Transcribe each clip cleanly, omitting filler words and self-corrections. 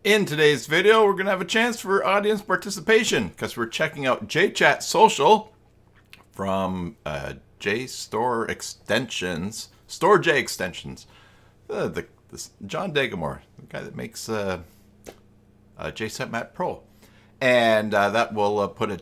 In today's video, we're going to have a chance for audience participation because we're checking out JChatSocial from JStore Extensions, Store J Extensions. John Degamore, the guy that makes JChat Pro. And that will put a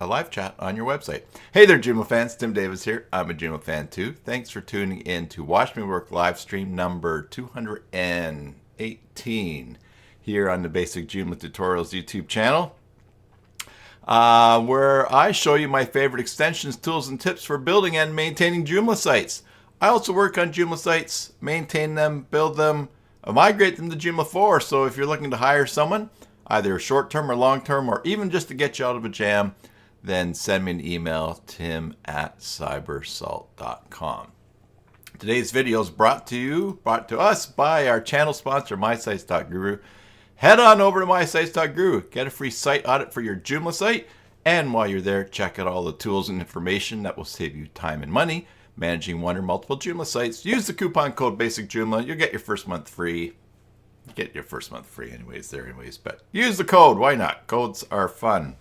live chat on your website. Hey there, Joomla fans. Tim Davis here. I'm a Joomla fan too. Thanks for tuning in to Watch Me Work live stream number 218 here on the Basic Joomla Tutorials YouTube channel, where I show you my favorite extensions, tools, and tips for building and maintaining Joomla sites. I also work on Joomla sites, maintain them, build them, migrate them to Joomla 4. So if you're looking to hire someone, either short-term or long-term, or even just to get you out of a jam, then send me an email, tim@cybersalt.com. Today's video is brought to us by our channel sponsor, MySites.guru. Head on over to MySites.guru, get a free site audit for your Joomla site, and while you're there, check out all the tools and information that will save you time and money managing one or multiple Joomla sites. Use the coupon code BASICJoomla. You'll get your first month free. Get your first month free anyways, but use the code. Why not? Codes are fun.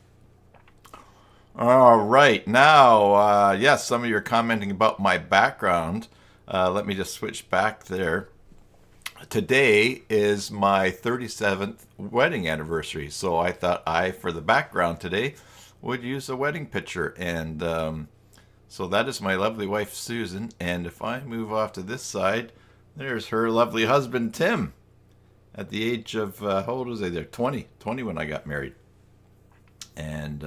All right, now, yes, some of you are commenting about my background. Let me just switch back there. Today is my 37th wedding anniversary, so I thought for the background today, would use a wedding picture. And so that is my lovely wife, Susan. And if I move off to this side, there's her lovely husband, Tim, at the age of, how old was I there? 20 when I got married. And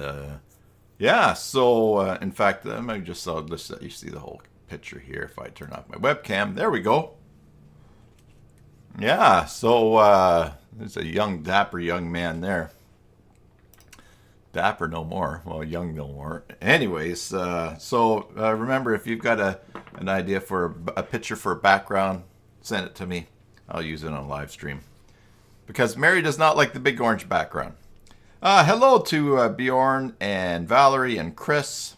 yeah, so in fact, I might just let you see the whole picture here if I turn off my webcam. There we go. Yeah, so there's a young, dapper young man there. Dapper no more. Well, young no more. Anyways, so remember, if you've got an idea for a picture for a background, send it to me. I'll use it on a live stream. Because Mary does not like the big orange background. Hello to Bjorn and Valerie and Chris.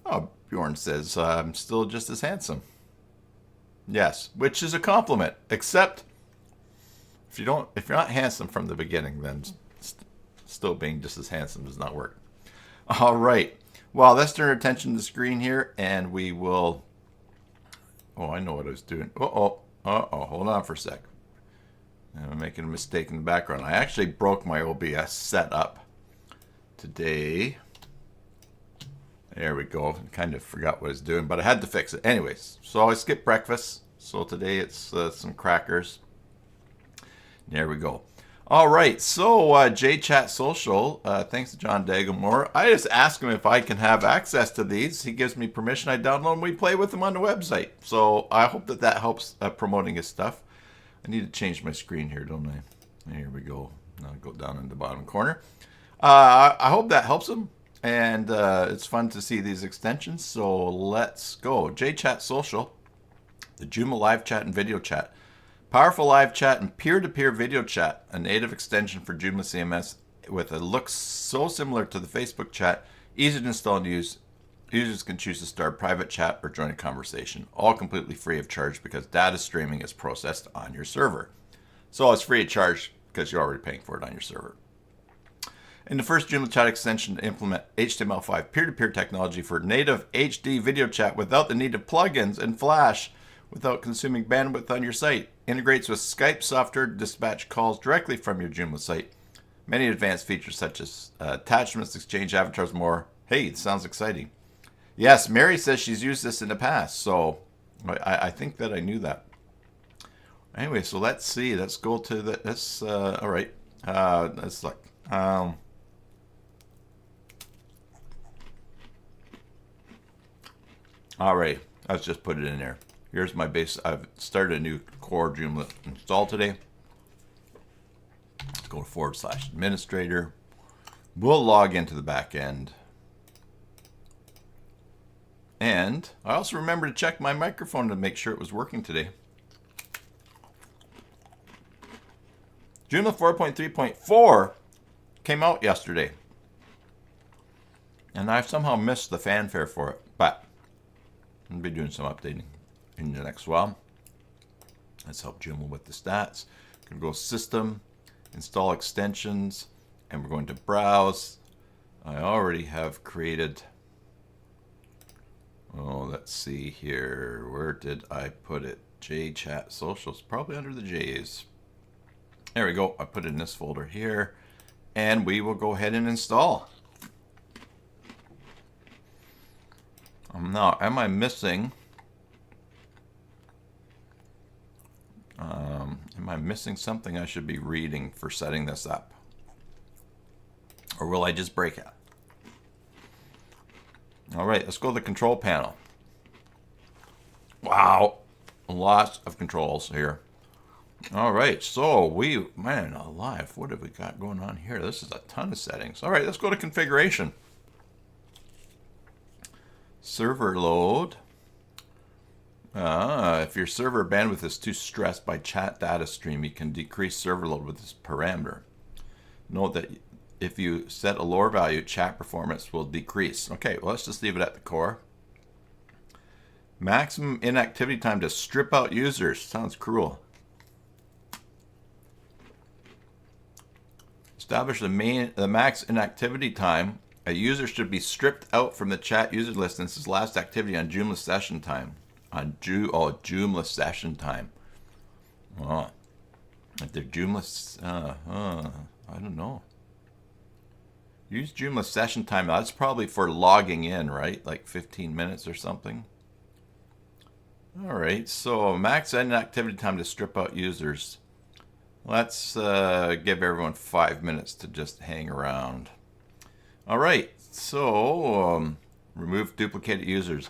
Oh, Bjorn says, I'm still just as handsome. Yes, which is a compliment, except if you're not handsome from the beginning, then still being just as handsome does not work. All right. Well, let's turn our attention to the screen here, and we will. Oh, I know what I was doing. Hold on for a sec. I'm making a mistake in the background. I actually broke my OBS setup today. There we go. Kind of forgot what I was doing, but I had to fix it. Anyways, so I skipped breakfast. So today it's some crackers. There we go. All right, so JChatSocial, thanks to John Degamore. I just asked him if I can have access to these. He gives me permission. I download them. We play with them on the website. So I hope that helps promoting his stuff. I need to change my screen here, don't I? Here we go. I'll go down in the bottom corner. I hope that helps him. And it's fun to see these extensions, so let's go. JChatSocial, the Joomla live chat and video chat. Powerful live chat and peer-to-peer video chat, a native extension for Joomla CMS with a look so similar to the Facebook chat, easy to install and use. Users can choose to start private chat or join a conversation, all completely free of charge because data streaming is processed on your server. So it's free of charge because you're already paying for it on your server. In the first Joomla chat extension to implement HTML5 peer-to-peer technology for native HD video chat without the need of plugins and Flash, without consuming bandwidth on your site. Integrates with Skype software to dispatch calls directly from your Joomla site. Many advanced features such as attachments, exchange avatars, more. Hey, it sounds exciting. Yes, Mary says she's used this in the past, so I think that I knew that. Anyway, so let's see. Let's go to the. All right. Let's look. All right, let's just put it in there. Here's my base. I've started a new core Joomla install today. Let's go to /administrator. We'll log into the back end. And I also remember to check my microphone to make sure it was working today. Joomla 4.3.4 came out yesterday. And I've somehow missed the fanfare for it, but I'll be doing some updating in the next while. Let's help Joomla with the stats. Going to go System, Install Extensions, and we're going to Browse. I already have created, oh, let's see here. Where did I put it? JChatSocial is probably under the J's. There we go. I put it in this folder here, and we will go ahead and install. Now, am I missing? Am I missing something I should be reading for setting this up? Or will I just break it? All right, let's go to the control panel. Wow, lots of controls here. All right, so man alive, what have we got going on here? This is a ton of settings. All right, let's go to configuration. Server load. If your server bandwidth is too stressed by chat data stream, you can decrease server load with this parameter. Note that if you set a lower value, chat performance will decrease. Okay, well, let's just leave it at the core. Maximum inactivity time to strip out users. Sounds cruel. Establish the max inactivity time. A user should be stripped out from the chat user list since his last activity on Joomla session time. Joomla session time. Oh, if they're Joomla, I don't know. Use Joomla session time. That's probably for logging in, right? Like 15 minutes or something. All right, so max inactivity time to strip out users. Let's give everyone 5 minutes to just hang around. All right, so remove duplicated users.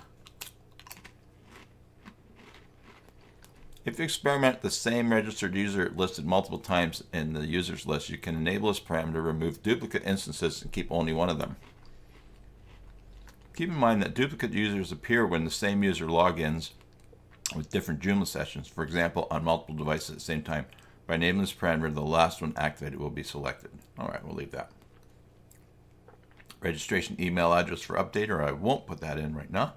If you experiment the same registered user listed multiple times in the users list, you can enable this parameter to remove duplicate instances and keep only one of them. Keep in mind that duplicate users appear when the same user logins with different Joomla sessions, for example, on multiple devices at the same time. By enabling this parameter, the last one activated will be selected. All right, we'll leave that. Registration email address for updater. I won't put that in right now.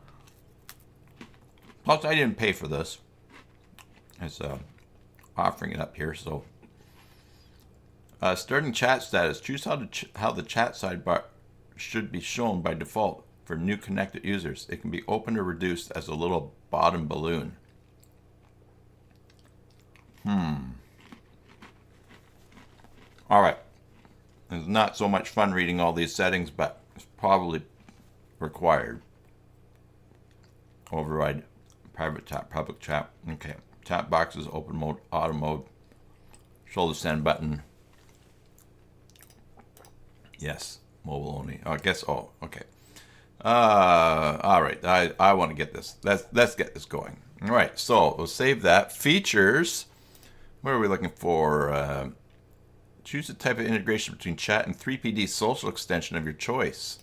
Plus, I didn't pay for this. It's offering it up here. So, starting chat status. Choose how the chat sidebar should be shown by default for new connected users. It can be opened or reduced as a little bottom balloon. All right. It's not so much fun reading all these settings, but it's probably required. Override private chat, public chat. Okay. Chat boxes, open mode, auto mode. Show the send button. Yes. Mobile only. Oh, I guess. Oh, okay. All right. I want to get this. Let's get this going. All right. So we'll save that. Features. What are we looking for? Choose the type of integration between chat and 3PD social extension of your choice.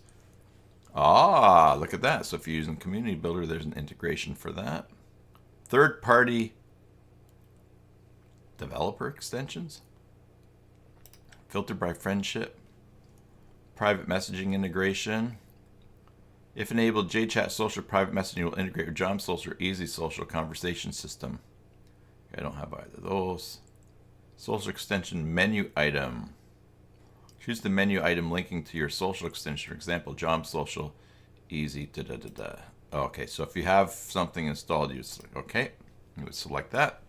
Ah, look at that. So if you're using Community Builder, there's an integration for that. Third-party developer extensions. Filter by friendship. Private messaging integration. If enabled, JChatSocial private messaging will integrate your JomSocial or JCSocial conversation system. I don't have either of those. Social extension menu item. Choose the menu item linking to your social extension. For example, JomSocial, easy, Okay, so if you have something installed, you select, okay, you would select that.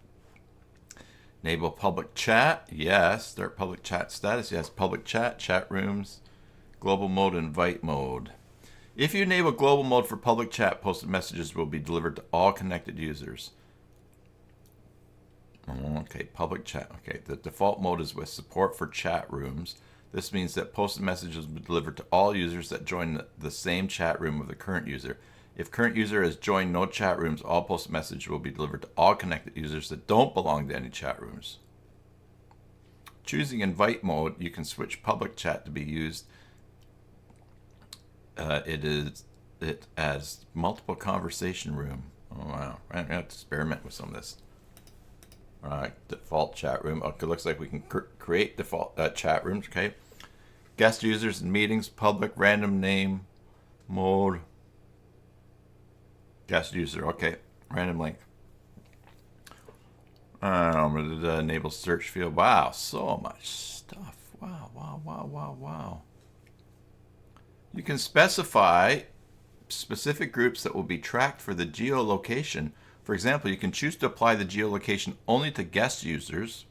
Enable public chat, yes. Start public chat status, yes. Public chat, chat rooms, global mode, invite mode. If you enable global mode for public chat, posted messages will be delivered to all connected users. Okay, public chat. Okay, the default mode is with support for chat rooms. This means that posted messages will be delivered to all users that join the same chat room with the current user. If current user has joined no chat rooms, all posted messages will be delivered to all connected users that don't belong to any chat rooms. Choosing invite mode, you can switch public chat to be used. It as multiple conversation room. Oh wow, I'm gonna have to experiment with some of this. All right, default chat room. Okay, looks like we can create default chat rooms. Okay, guest users and meetings, public, random name, mode, guest user. Okay, random link. Enable search field. Wow, so much stuff. Wow, wow, wow, wow, wow. You can specify specific groups that will be tracked for the geolocation. For example, you can choose to apply the geolocation only to guest users.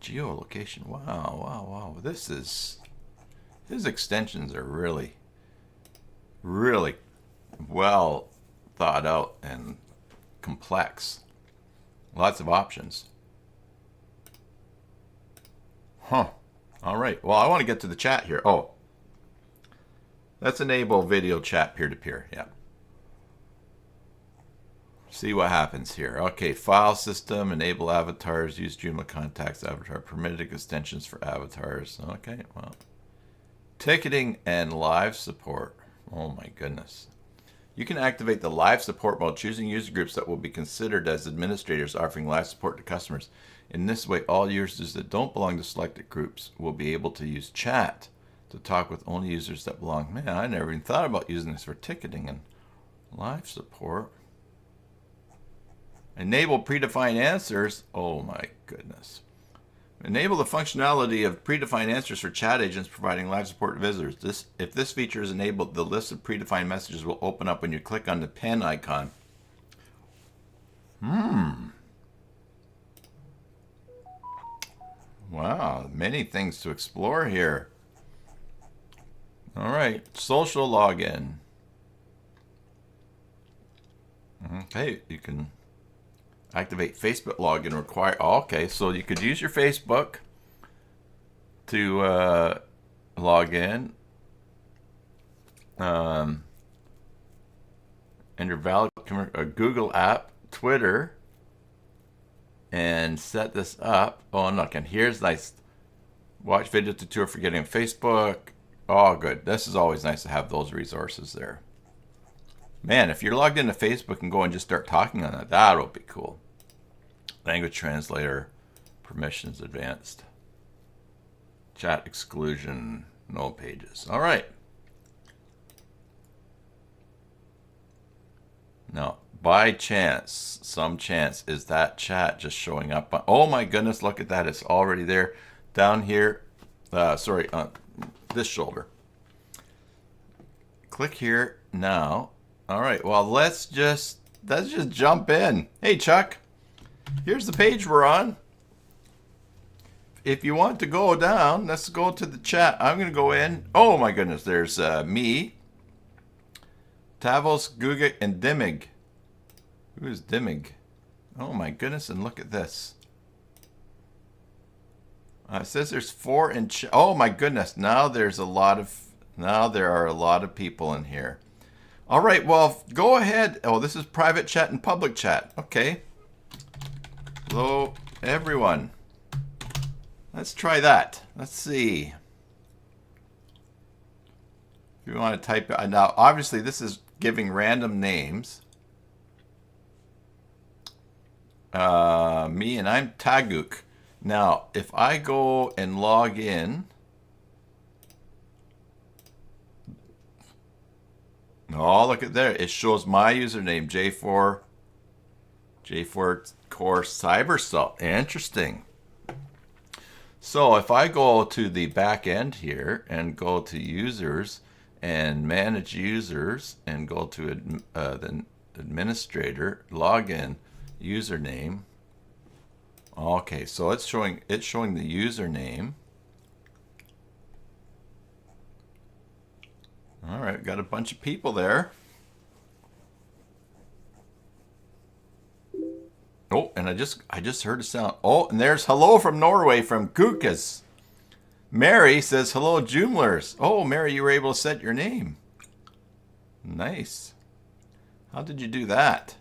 Geolocation. Wow, wow, wow. His extensions are really, really well thought out and complex. Lots of options. Huh. All right. Well, I want to get to the chat here. Oh, let's enable video chat peer-to-peer. Yeah. See what happens here. Okay, file system, enable avatars, use Joomla contacts avatar, permitted extensions for avatars. Okay, well. Ticketing and live support. Oh my goodness. You can activate the live support mode, choosing user groups that will be considered as administrators offering live support to customers. In this way, all users that don't belong to selected groups will be able to use chat to talk with only users that belong. Man, I never even thought about using this for ticketing and live support. Enable predefined answers. Oh my goodness. Enable the functionality of predefined answers for chat agents providing live support to visitors. If this feature is enabled, the list of predefined messages will open up when you click on the pen icon. Wow, many things to explore here. All right, social login. Okay, you can activate Facebook login require. Oh, okay, so you could use your Facebook to log in. And your valid Google app, Twitter, and set this up. Oh, look, and here's nice. Watch video tutorial for getting Facebook. Oh, good. This is always nice to have those resources there. Man, if you're logged into Facebook and go and just start talking on that, that'll be cool. Language translator, permissions advanced. Chat exclusion, no pages. All right. Now, by chance, some chance, is that chat just showing up? Oh my goodness, look at that. It's already there down here. Sorry, on this shoulder. Click here now. All right, well, let's just jump in. Hey, Chuck, here's the page we're on. If you want to go down, let's go to the chat. I'm going to go in. Oh my goodness, there's me, Tavos, Gugic, and Dimig. Who is Dimig? Oh my goodness, and look at this. It says there's 4 in chat. Oh my goodness, now there are a lot of people in here. All right, well, go ahead. Oh, this is private chat and public chat. Okay. Hello, everyone. Let's try that. Let's see. If you want to type it. Now, obviously, this is giving random names. Me, and I'm Taguk. Now, if I go and log in. Oh, look at there. It shows my username, J4 Core CyberSalt. Interesting. So if I go to the back end here and go to users and manage users and go to the administrator, login, username. Okay, so it's showing the username. All right, got a bunch of people there. Oh, and I just heard a sound. Oh, and there's hello from Norway from Gukas. Mary says hello, Joomlers. Oh, Mary, you were able to set your name. Nice. How did you do that?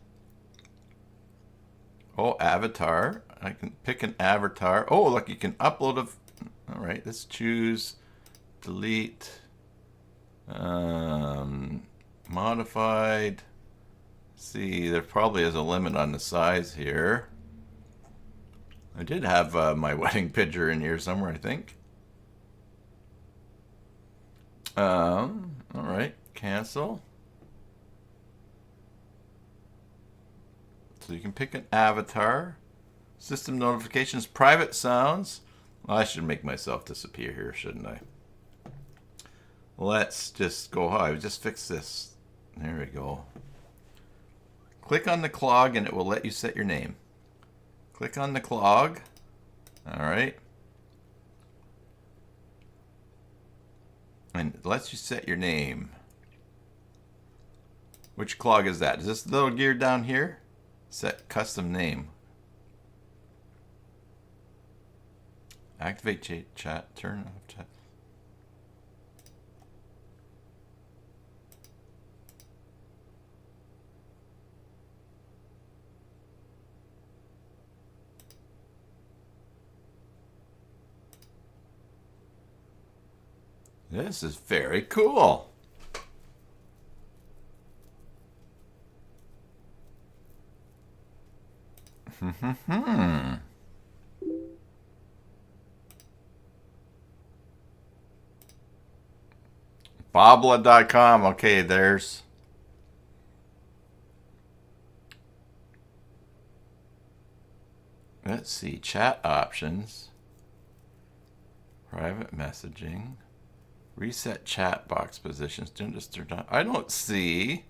Oh, avatar. I can pick an avatar. Oh, look, you can upload a. All right, let's choose delete. Modified. See, there probably is a limit on the size here. I did have my wedding picture in here somewhere, I think. All right, cancel. So you can pick an avatar. System notifications, private sounds. Well, I should make myself disappear here, shouldn't I? Let's just go high. Just fix this. There we go. Click on the clog and it will let you set your name. Click on the clog. All right. And it lets you set your name. Which clog is that? Is this the little gear down here? Set custom name. Activate JChat. Turn off chat. This is very cool. Bobla.com. Okay, there's. Let's see. Chat options. Private messaging. Reset chat box positions. I don't see.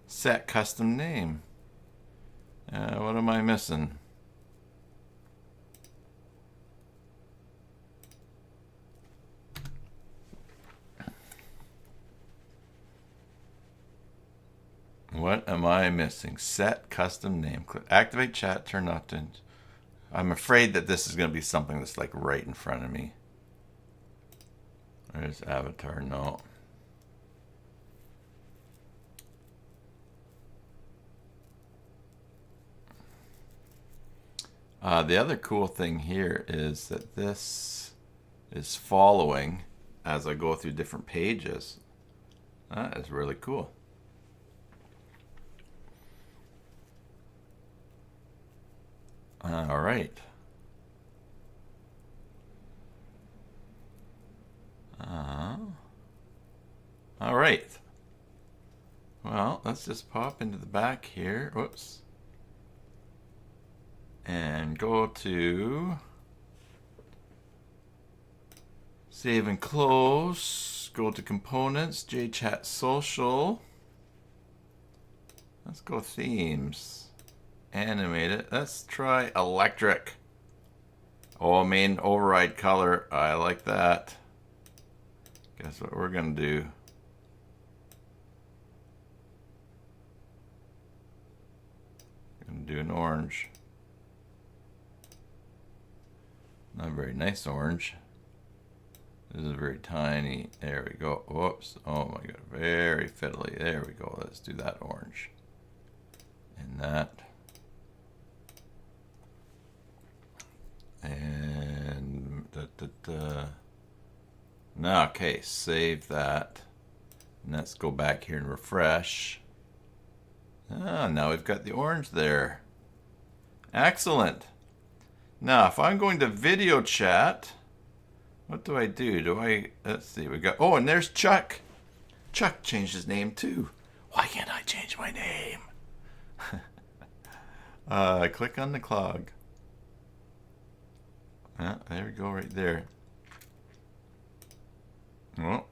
Set custom name. What am I missing? What am I missing? Set custom name. Activate chat. Turn off. I'm afraid that this is going to be something that's like right in front of me. There's avatar. No. The other cool thing here is that this is following as I go through different pages. That is really cool. All right. All right. Well, let's just pop into the back here. Whoops. And go to save and close. Go to components, JChatSocial. Let's go themes. Animate it. Let's try electric. Oh, main override color. I like that. Guess what we're going to do? We're going to do an orange. Not a very nice orange. This is very tiny. There we go. Whoops. Oh my god. Very fiddly. There we go. Let's do that orange. And that. And now, okay, save that. And let's go back here and refresh. Now we've got the orange there. Excellent. Now, if I'm going to video chat, what do? Let's see, we got, oh, and there's Chuck. Chuck changed his name too. Why can't I change my name? Click on the clog. There we go, right there. Oh.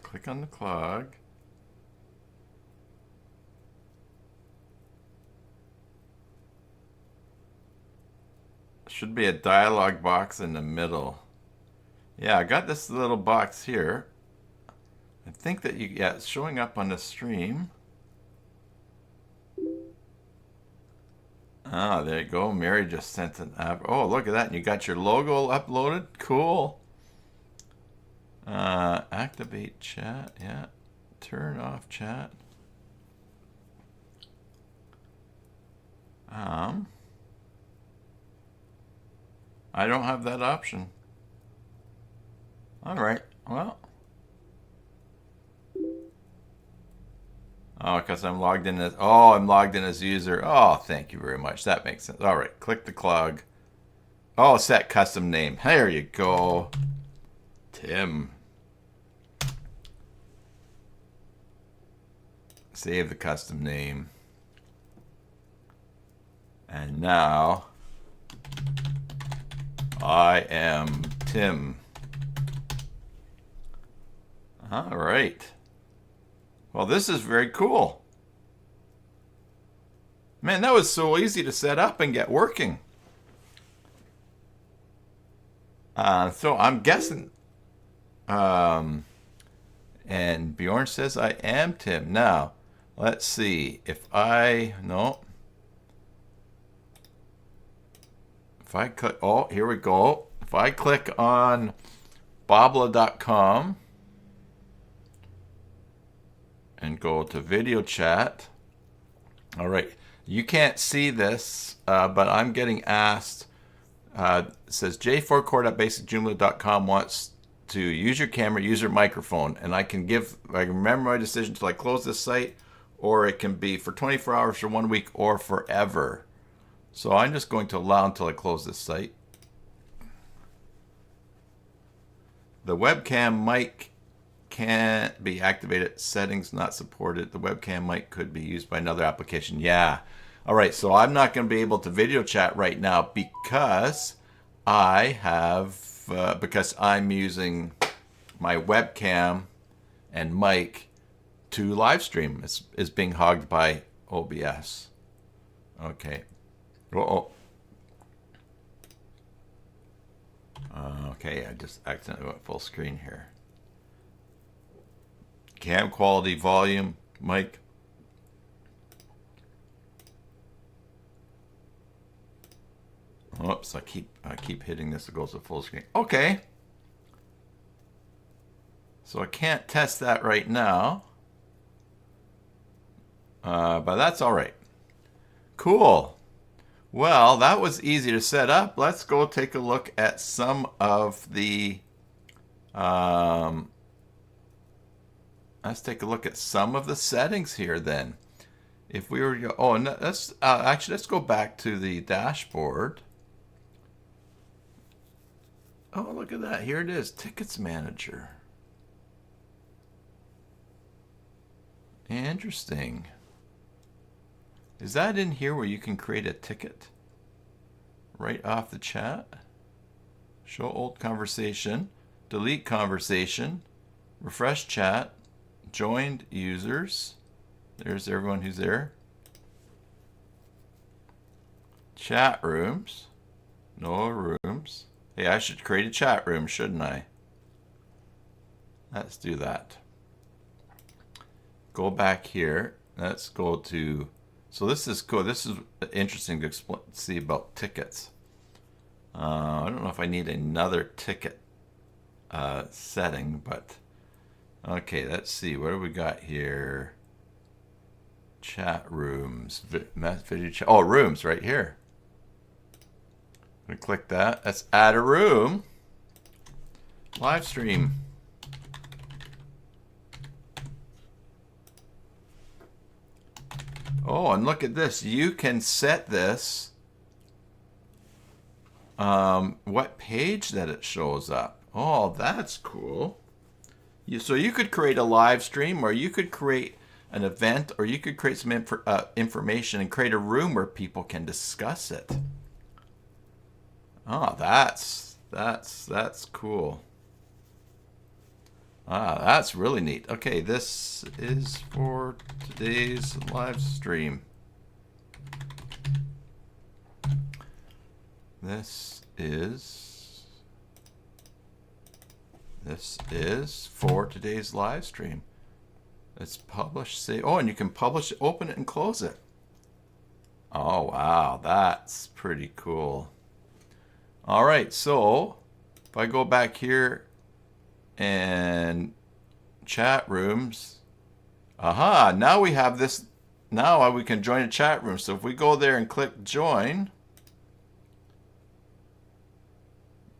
Click on the clog. Should be a dialog box in the middle. Yeah, I got this little box here. I think that it's showing up on the stream. There you go. Mary just sent an app. Oh, look at that. And you got your logo uploaded. Cool. Activate chat. Yeah. Turn off chat. I don't have that option. All right. Well. Oh, because I'm logged in as, I'm logged in as user. Oh, thank you very much. That makes sense. All right, click the clog. Oh, set custom name. There you go. Tim. Save the custom name. And now I am Tim. All right. Well, this is very cool. Man, that was so easy to set up and get working. So I'm guessing. And Bjorn says I am Tim. Now, let's see. If I click, oh, here we go. If I click on babla.com and go to video chat. All right. You can't see this, but I'm getting asked. It says j4core.basicjoomla.com wants to use your camera, use your microphone, and I can remember my decision till I close this site, or it can be for 24 hours, for 1 week, or forever. So I'm just going to allow until I close this site. The webcam mic can't be activated. Settings not supported. The webcam mic could be used by another application. Yeah. All right. So I'm not going to be able to video chat right now because because I'm using my webcam and mic to live stream. It's being hogged by OBS. Okay. Okay, I just accidentally went full screen here. Cam quality, volume, mic. Oops, I keep hitting this. It goes to full screen. Okay. So I can't test that right now. But that's all right. Cool. Well, that was easy to set up. Let's go take a look at some of the settings here then. If we were to, let's go back to the dashboard. Oh, look at that. Here it is, Tickets Manager. Interesting. Is that in here where you can create a ticket right off the chat? Show old conversation, delete conversation, refresh chat, joined users. There's everyone who's there. Chat rooms, no rooms. Hey, I should create a chat room, shouldn't I? Let's do that. Go back here. Let's go to, so this is cool. This is interesting to see about tickets. I don't know if I need another ticket setting, but okay, let's see. What do we got here? Chat rooms, video chat. Oh, rooms right here. I'm gonna click that. Let's add a room. Live stream. Oh, and look at this. You can set this, what page that it shows up. Oh, that's cool. So you could create a live stream, or you could create an event, or you could create some information and create a room where people can discuss it. Oh, that's cool. That's really neat. Okay, this is for today's live stream. This is for today's live stream. Let's publish, say, oh, and you can publish, open it and close it. Oh, wow, that's pretty cool. All right, so if I go back here and chat rooms, now we have this, now we can join a chat room. So if we go there and click join,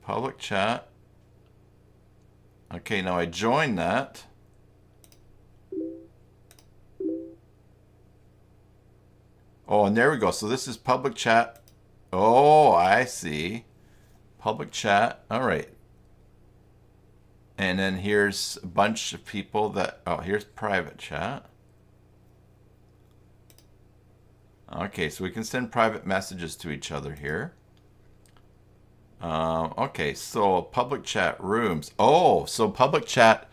public chat. Okay, now I join that. Oh, and there we go. So this is public chat. Oh, I see. Public chat. All right. And then here's a bunch of people that, oh, here's private chat. Okay, so we can send private messages to each other here. Okay, so public chat rooms. Oh, so public chat.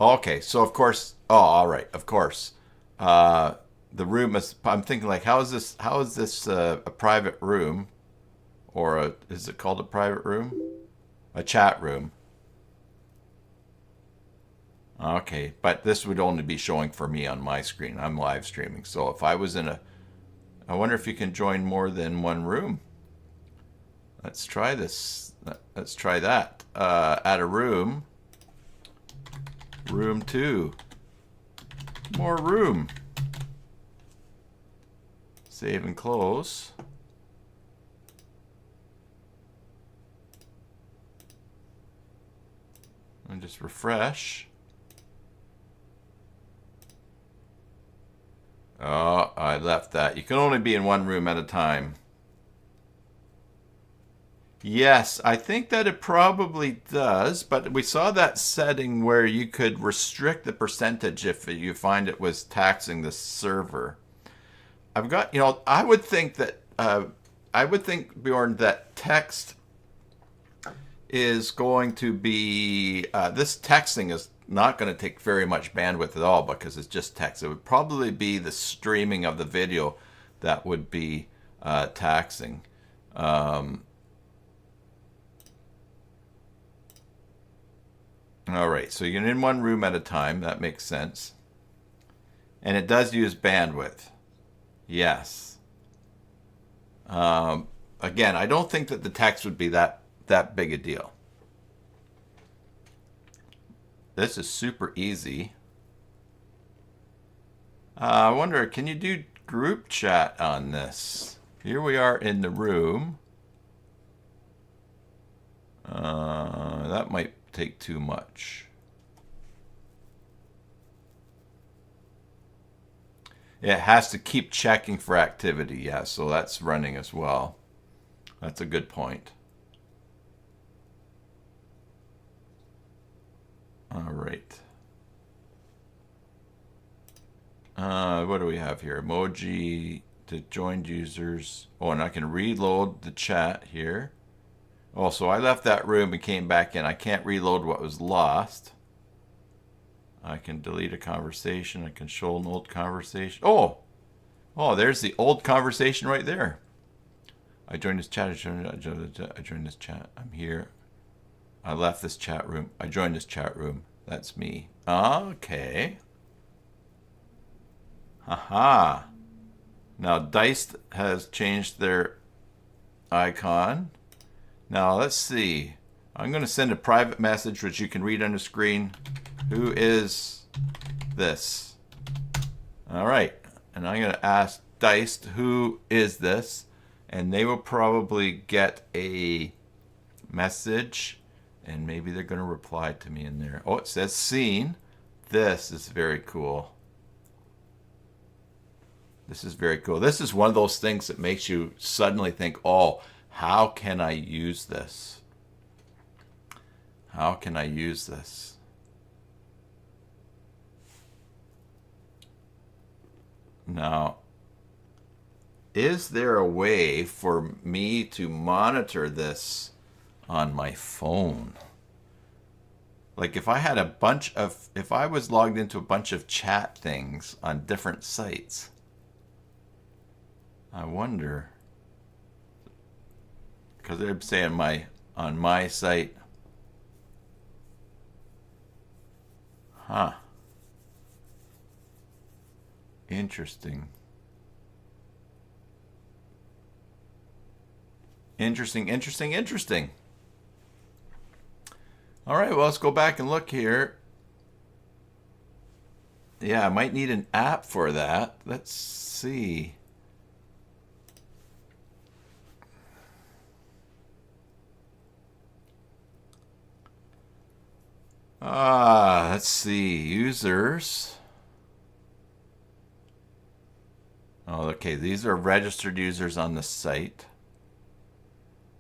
Okay, so of course. Oh, all right, of course. The room is. I'm thinking like, how is this? How is this a private room, or is it called a private room? A chat room. Okay, but this would only be showing for me on my screen. I'm live streaming, so if I was in a, I wonder if you can join more than one room. Let's try this. Let's try that. Add a room. Room 2. More room. Save and close. And just refresh. Oh, I left that. You can only be in one room at a time. Yes, I think that it probably does, but we saw that setting where you could restrict the percentage if you find it was taxing the server. I've got, I would think that, Bjorn, that text is going to be, this texting is not going to take very much bandwidth at all because it's just text. It would probably be the streaming of the video that would be taxing. All right, so you're in one room at a time. That makes sense. And it does use bandwidth. Yes. Again, I don't think that the text would be that big a deal. This is super easy. I wonder, can you do group chat on this? Here we are in the room. That might take too much. It has to keep checking for activity. Yeah, so that's running as well. That's a good point. All right. What do we have here? Emoji to joined users. Oh, and I can reload the chat here. Oh, so I left that room and came back in. I can't reload what was lost. I can delete a conversation. I can show an old conversation. Oh, there's the old conversation right there. I joined this chat. I joined this chat. I'm here. I left this chat room. I joined this chat room. That's me. Okay. Haha. Now Diced has changed their icon. Now let's see. I'm going to send a private message which you can read on the screen. Who is this? All right. And I'm going to ask Diced, who is this? And they will probably get a message. And maybe they're going to reply to me in there. Oh, it says seen. This is very cool. This is very cool. This is one of those things that makes you suddenly think, oh, how can I use this? How can I use this? Now, is there a way for me to monitor this on my phone? Like if I had if I was logged into a bunch of chat things on different sites, I wonder, because they'd say on my site, interesting. Interesting. All right, well, let's go back and look here. Yeah, I might need an app for that. Let's see. Let's see. Users. Oh, okay. These are registered users on the site.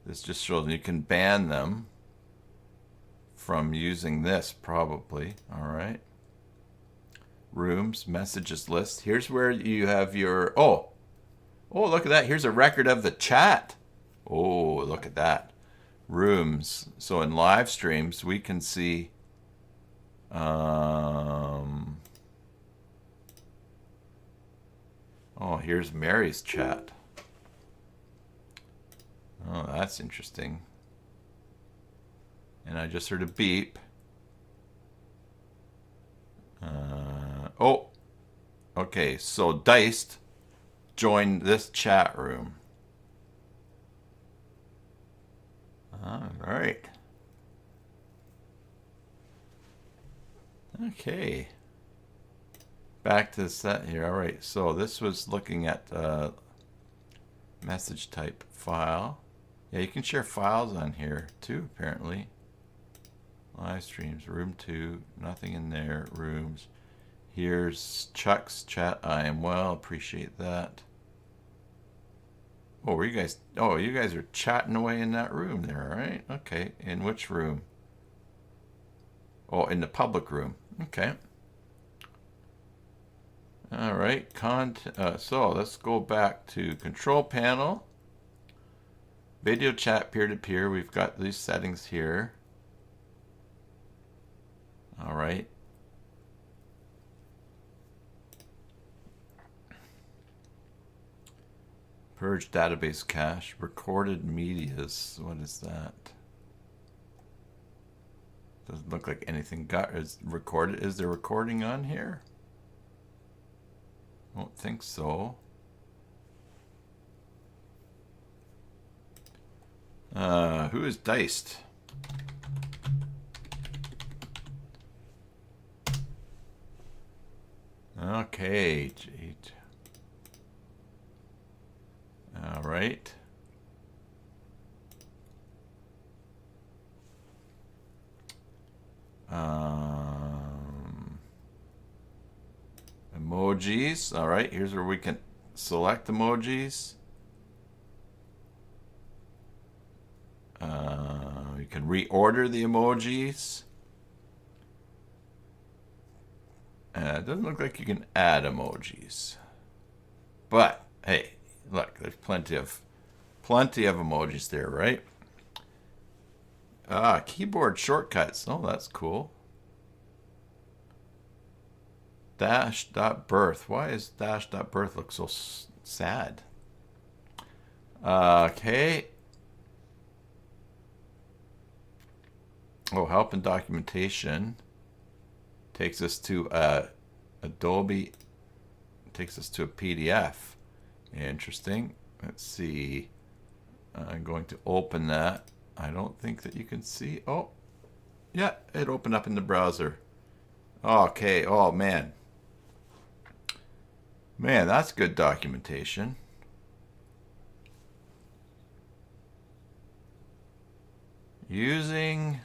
This just shows you can ban them from using this, probably. All right. Rooms, messages list. Here's where you have your... Oh, Oh, look at that. Here's a record of the chat. Oh, look at that. Rooms. So in live streams, we can see oh, here's Mary's chat. Oh, that's interesting. And I just heard a beep. Oh, okay. So Diced joined this chat room. All right. Okay. Back to the set here. All right. So this was looking at message type file. Yeah, you can share files on here too, apparently. Live streams, room 2, nothing in there, rooms. Here's Chuck's chat. I am well, appreciate that. Oh, were you guys? Oh, you guys are chatting away in that room there, all right? Okay, in which room? Oh, in the public room. Okay. All right. So let's go back to Control Panel. Video chat peer-to-peer. We've got these settings here. All right. Purge database cache. Recorded medias. What is that? Doesn't look like anything is recorded. Is there recording on here? I don't think so. Who is Diced? Okay. All right. Emojis. All right. Here's where we can select emojis. You can reorder the emojis. It doesn't look like you can add emojis, but hey, look, there's plenty of emojis there, right? Keyboard shortcuts. Oh, that's cool. Dash.birth. Why is dash.birth look so sad? Okay. Oh, help and documentation. Takes us to Adobe. Takes us to a PDF. Interesting. Let's see. I'm going to open that. I don't think that you can see. Oh, yeah, it opened up in the browser. Okay. Oh, man. Man, that's good documentation. Using...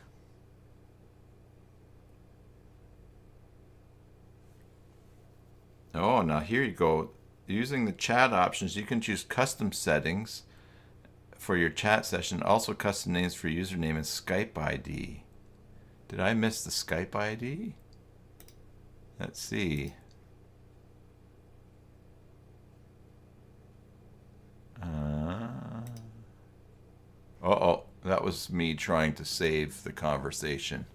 Oh, now here you go. Using the chat options, you can choose custom settings for your chat session. Also custom names for username and Skype ID. Did I miss the Skype ID? Let's see. Uh-oh, that was me trying to save the conversation.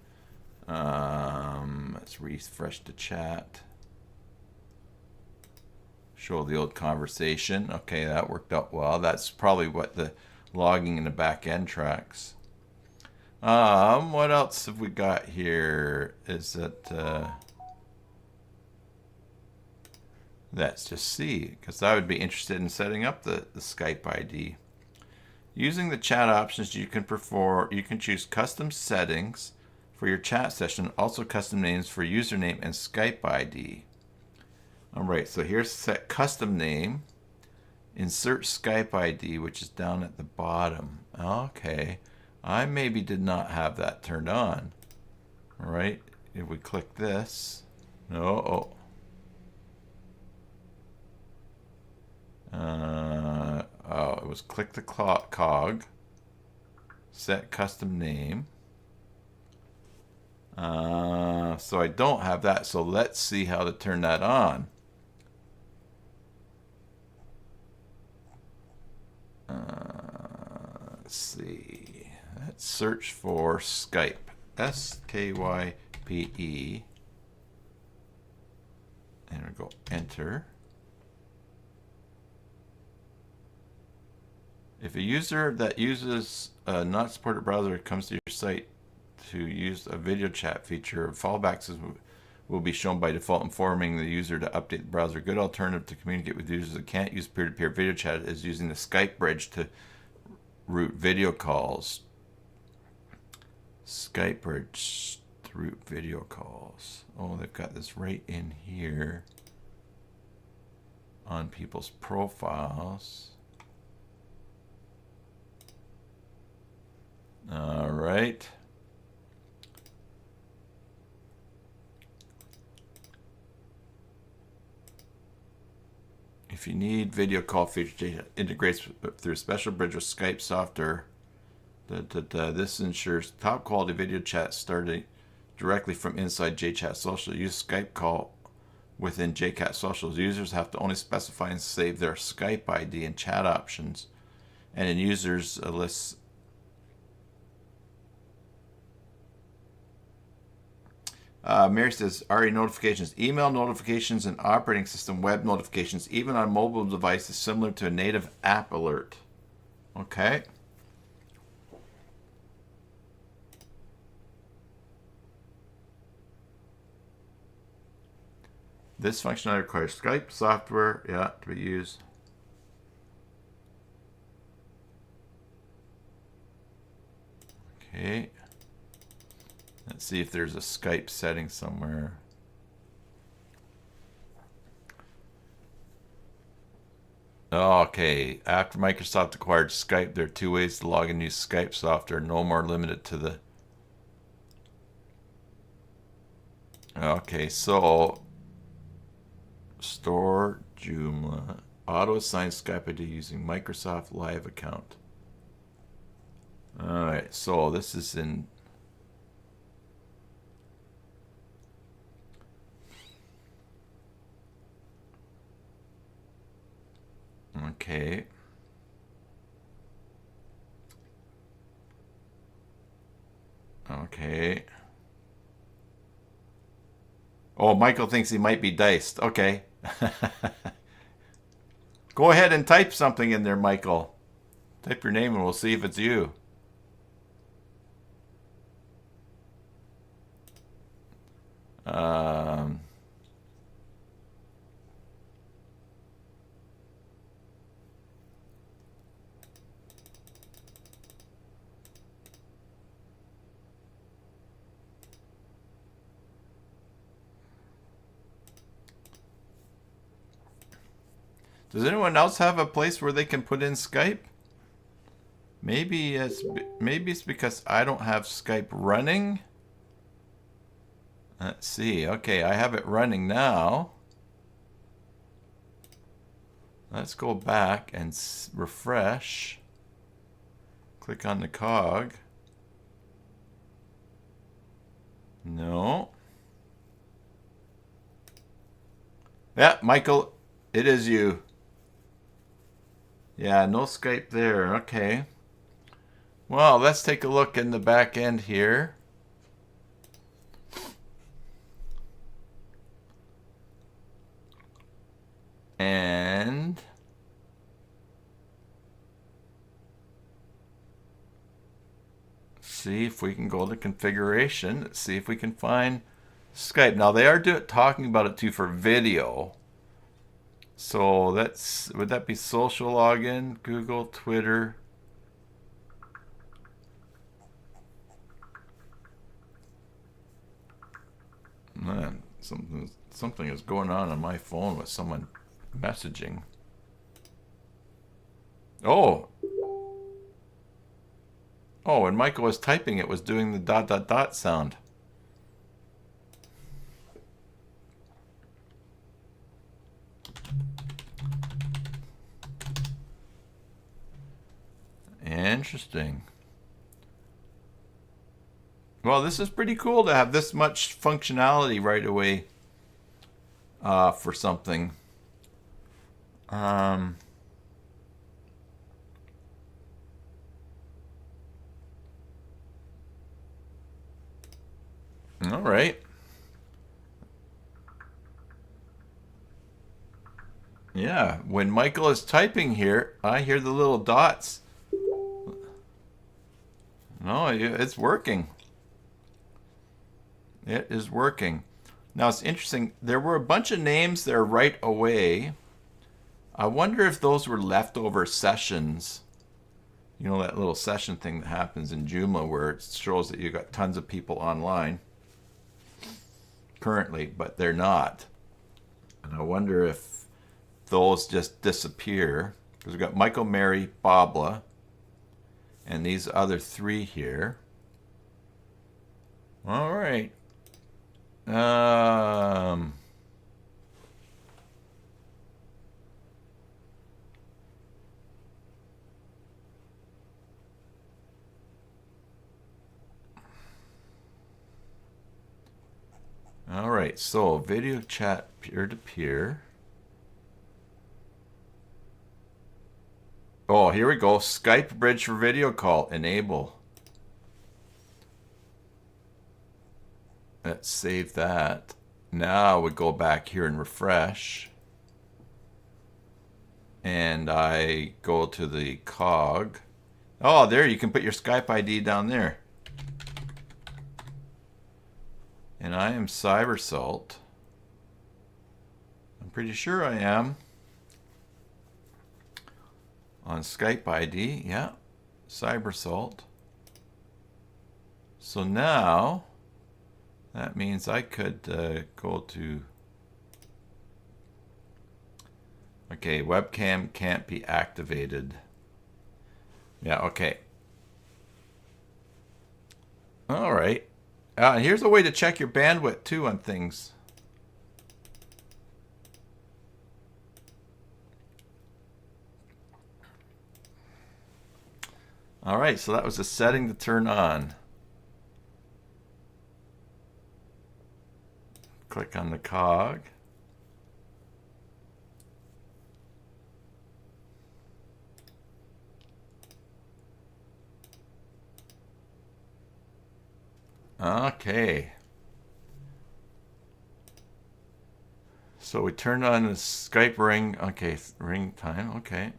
Let's refresh the chat. Show the old conversation. Okay, that worked out well. That's probably what the logging in the back end tracks. What else have we got here? Is it let's just see, because I would be interested in setting up the Skype ID. Using the chat options, you can choose custom settings for your chat session, also custom names for username and Skype ID. All right, so here's set custom name. Insert Skype ID, which is down at the bottom. Okay, I maybe did not have that turned on. All right, if we click this, no. Oh, it was click the cog, set custom name. So I don't have that. So let's see how to turn that on. Let's see. Let's search for Skype. Skype. And we go enter. If a user that uses a not supported browser comes to your site to use a video chat feature, fallbacks will be shown by default, informing the user to update the browser. A good alternative to communicate with users that can't use peer-to-peer video chat is using the Skype bridge to route video calls. Skype bridge to route video calls. Oh, they've got this right in here on people's profiles. All right. If you need video call feature, JChat integrates through a special bridge with Skype software. This ensures top quality video chat starting directly from inside JChatSocial. Use Skype call within JChatSocial. Users have to only specify and save their Skype ID and chat options. And in users list, Mary says, RE notifications, email notifications, and operating system web notifications, even on mobile devices, similar to a native app alert. Okay. This functionality requires Skype software, to be used. Okay. Let's see if there's a Skype setting somewhere. Okay, after Microsoft acquired Skype, there are 2 ways to log in and use Skype software, no more limited to the... Okay, so store Joomla, auto-assign Skype ID using Microsoft Live account. All right, so this is in... Okay. Okay. Oh, Michael thinks he might be diced. Okay. Go ahead and type something in there, Michael. Type your name and we'll see if it's you. Does anyone else have a place where they can put in Skype? Maybe it's because I don't have Skype running. Let's see. Okay, I have it running now. Let's go back and refresh. Click on the cog. No. Yeah, Michael, it is you. Yeah, no Skype there. Okay. Well, let's take a look in the back end here. And see if we can go to configuration. Let's see if we can find Skype. Now they are talking about it too for video. So would that be social login, Google, Twitter? Man, something is going on my phone with someone messaging. Oh, when Michael was typing, it was doing the ... sound. Interesting. Well, this is pretty cool to have this much functionality right away for something. All right. Yeah, when Michael is typing here, I hear the little dots. No, it's working. It is working. Now it's interesting. There were a bunch of names there right away. I wonder if those were leftover sessions. You know, that little session thing that happens in Joomla where it shows that you got tons of people online currently, but they're not. And I wonder if those just disappear. Because we've got Michael, Mary, Babla, and these other three here. All right. All right, so video chat peer-to-peer. Oh, here we go. Skype bridge for video call. Enable. Let's save that. Now we go back here and refresh. And I go to the cog. Oh, there, you can put your Skype ID down there. And I am CyberSalt. I'm pretty sure I am. On Skype ID, yeah. CyberSalt. So now, that means I could go to... Okay, webcam can't be activated. Yeah, okay. All right. Here's a way to check your bandwidth too on things. All right, so that was a setting to turn on. Click on the cog. Okay. So we turned on the Skype ring. Okay, ring time. Okay.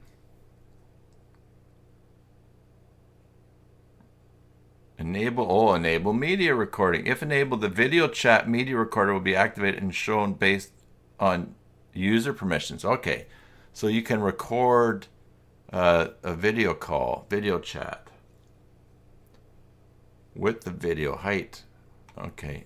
Enable media recording. If enabled, the video chat media recorder will be activated and shown based on user permissions. Okay. So you can record a video call, video chat with the video height. Okay.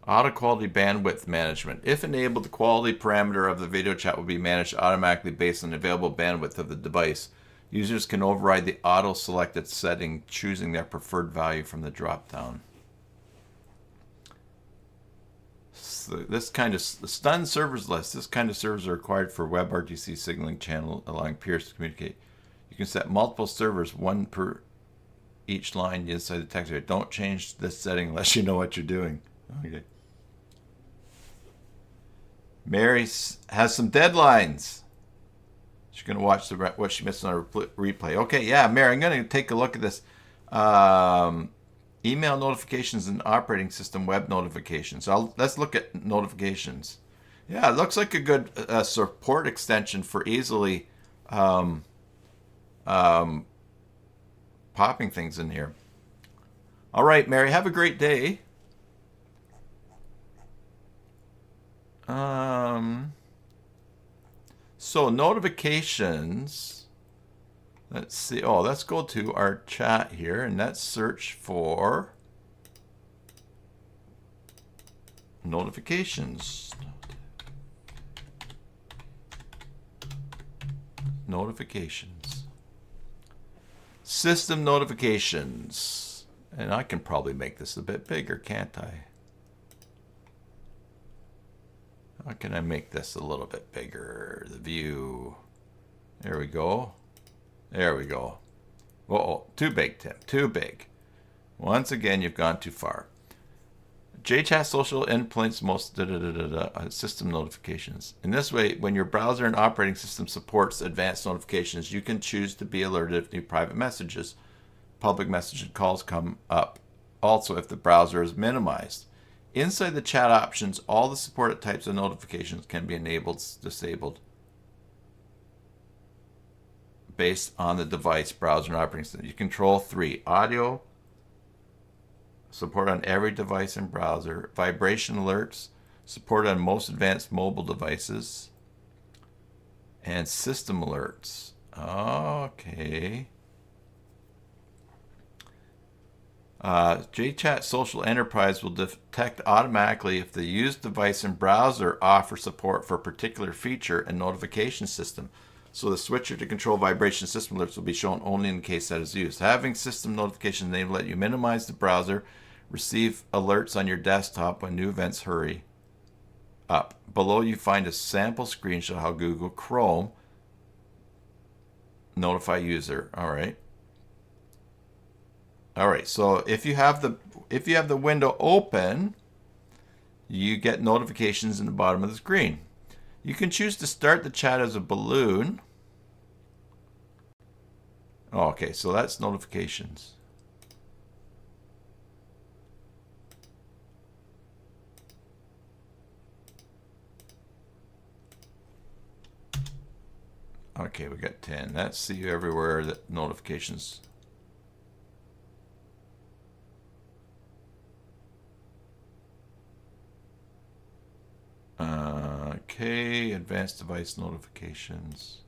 Auto quality bandwidth management. If enabled, the quality parameter of the video chat will be managed automatically based on the available bandwidth of the device. Users can override the auto selected setting, choosing their preferred value from the drop-down. So this kind of stun servers list. This kind of servers are required for WebRTC signaling channel, allowing peers to communicate. You can set multiple servers, one per each line inside the text area. Don't change this setting unless you know what you're doing. Okay. Mary has some deadlines. She's going to watch what she missed on her replay. Okay, yeah, Mary, I'm going to take a look at this. Email notifications and operating system web notifications. So let's look at notifications. Yeah, it looks like a good support extension for easily popping things in here. All right, Mary, have a great day. So notifications, let's see. Oh, let's go to our chat here and let's search for notifications. Notifications. System notifications. And I can probably make this a bit bigger, can't I? How can I make this a little bit bigger? The view. There we go. There we go. Uh-oh, too big, Tim. Too big. Once again, you've gone too far. JChatSocial endpoints most system notifications. In this way, when your browser and operating system supports advanced notifications, you can choose to be alerted if new private messages, public message calls come up also if the browser is minimized. Inside the chat options, all the supported types of notifications can be enabled, disabled, based on the device, browser, and operating system. You control 3. Audio, support on every device and browser. Vibration alerts, support on most advanced mobile devices. And system alerts. Okay. JChatSocial Enterprise will detect automatically if the used device and browser offer support for a particular feature and notification system. So the switcher to control vibration system alerts will be shown only in case that is used. Having system notifications enabled let you minimize the browser, receive alerts on your desktop when new events hurry up. Below you find a sample screenshot how Google Chrome notify user. All right. All right. So if you have the window open, you get notifications in the bottom of the screen. You can choose to start the chat as a balloon. Oh, okay, so that's notifications. Okay, we got 10. Let's see everywhere that notifications. Okay, advanced device notifications.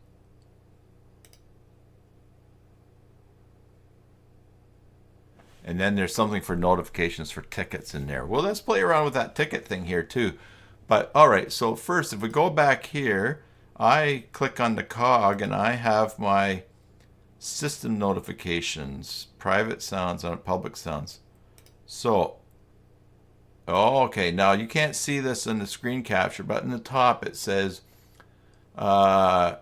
And then there's something for notifications for tickets in there. Well, let's play around with that ticket thing here too. But all right, so first, if we go back here, I click on the cog and I have my system notifications, private sounds and public sounds. So, okay, now you can't see this in the screen capture, but in the top it says, when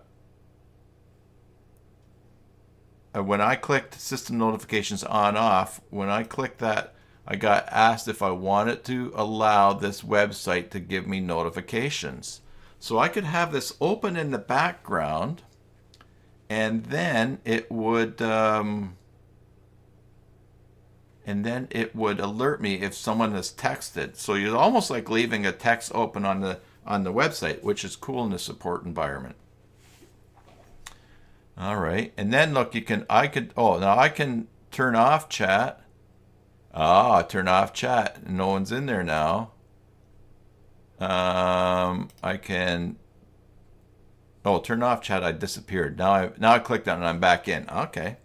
I clicked system notifications on off, when I clicked that, I got asked if I wanted to allow this website to give me notifications. So I could have this open in the background, and then it would alert me if someone has texted. So you're almost like leaving a text open on the website, which is cool in the support environment. All right, and then look, now I can turn off chat. Turn off chat. No one's in there now. I can. Oh, turn off chat. I disappeared. Now I clicked on it and I'm back in. Okay.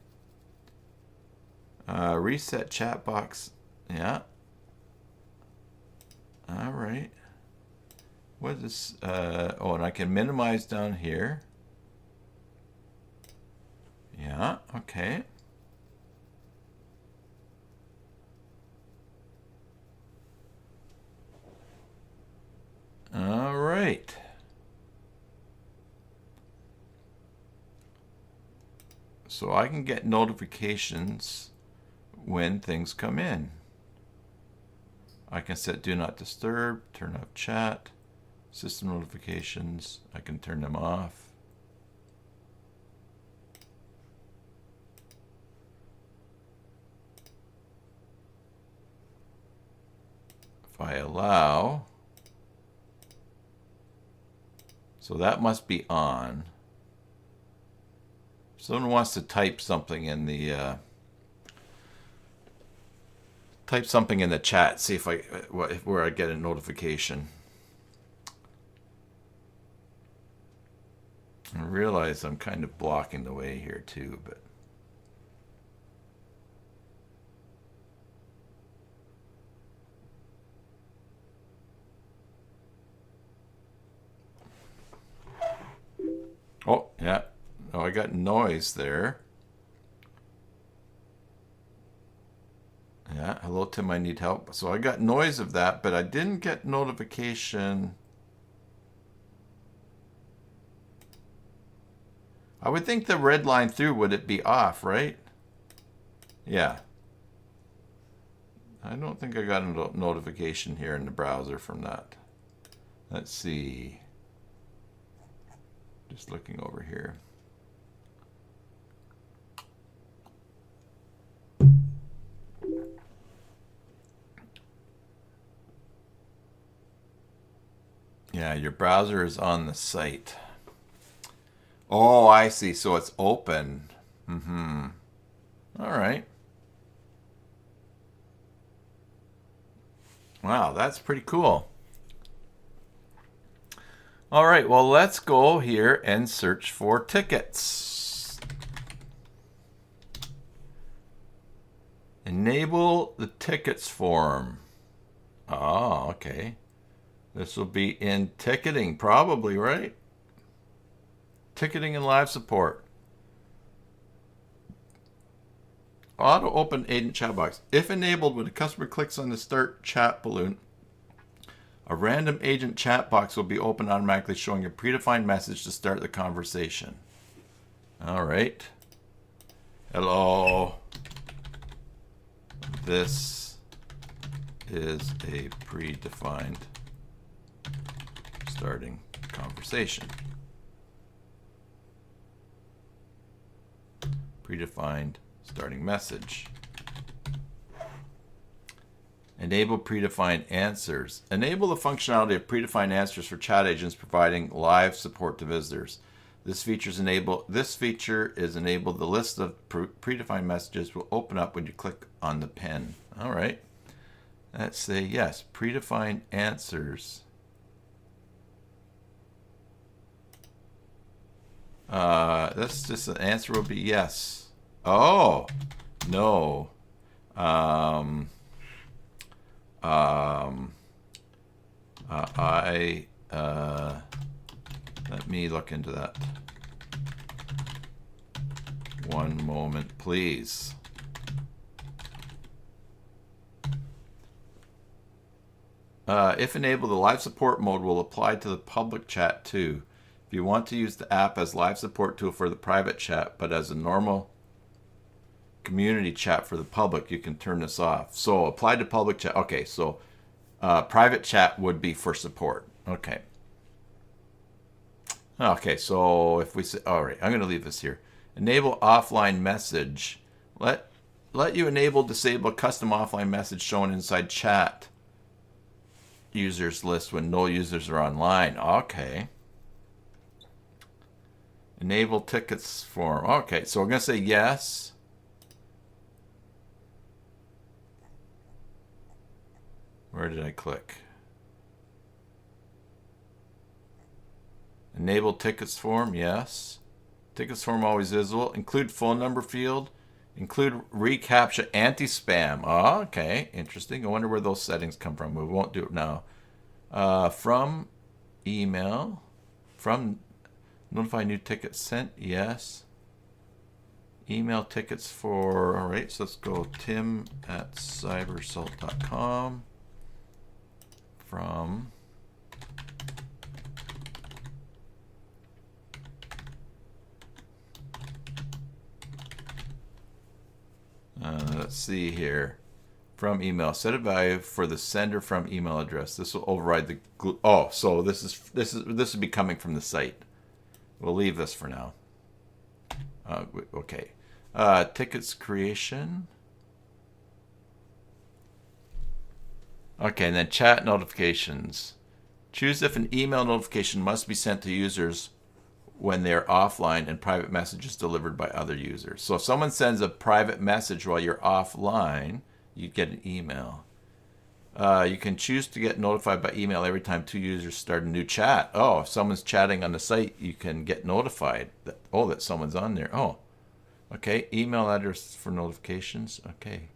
Reset chat box. Yeah. All right. What is and I can minimize down here. Yeah, okay. All right. So I can get notifications when things come in. I can set do not disturb, turn off chat, system notifications. I can turn them off. If I allow, so that must be on. If someone wants to type something in the chat, see if where I get a notification. I realize I'm kind of blocking the way here too, but oh yeah, oh, I got noise there. Yeah, hello Tim, I need help. So I got noise of that, but I didn't get notification. I would think the red line through, would it be off, right? Yeah. I don't think I got a notification here in the browser from that. Let's see. Just looking over here. your browser is on the site. Oh, I see. So it's open. All right. Wow, that's pretty cool. All right, well, let's go here and search for tickets. Enable the tickets form. Oh, okay. This will be in ticketing, probably, right? Ticketing and live support. Auto open agent chat box. If enabled, when a customer clicks on the start chat balloon, a random agent chat box will be opened automatically, showing a predefined message to start the conversation. All right. Hello. This is a predefined starting conversation. Predefined starting message. Enable predefined answers. Enable the functionality of predefined answers for chat agents providing live support to visitors. This feature is enabled. The list of predefined messages will open up when you click on the pen. All right. Let's say yes. Predefined answers. That's just an answer will be yes. Oh, no. Let me look into that. One moment, please. If enabled, the live support mode will apply to the public chat too. If you want to use the app as live support tool for the private chat, but as a normal community chat for the public, you can turn this off. So apply to public chat. Okay, so private chat would be for support. Okay. Okay, so if we say, all right, I'm going to leave this here. Enable offline message. Let you enable, disable custom offline message shown inside chat users list when no users are online. Okay. Enable tickets form. Okay, so we're going to say yes. Where did I click? Enable tickets form, yes. Tickets form always visible. Include phone number field. Include reCAPTCHA anti-spam. Oh, okay, interesting. I wonder where those settings come from. We won't do it now. From email. From notify new tickets sent, yes. Email tickets for, all right, so let's go tim@cybersalt.com. From let's see here. From email, set a value for the sender from email address. This will override the so this will be coming from the site. We'll leave this for now. Okay. Tickets creation. Okay, and then chat notifications. Choose if an email notification must be sent to users when they're offline and private messages delivered by other users. So if someone sends a private message while you're offline, you get an email. You can choose to get notified by email every time two users start a new chat. Oh, if someone's chatting on the site, you can get notified that, oh, that someone's on there. Oh, okay. Email address for notifications. Okay.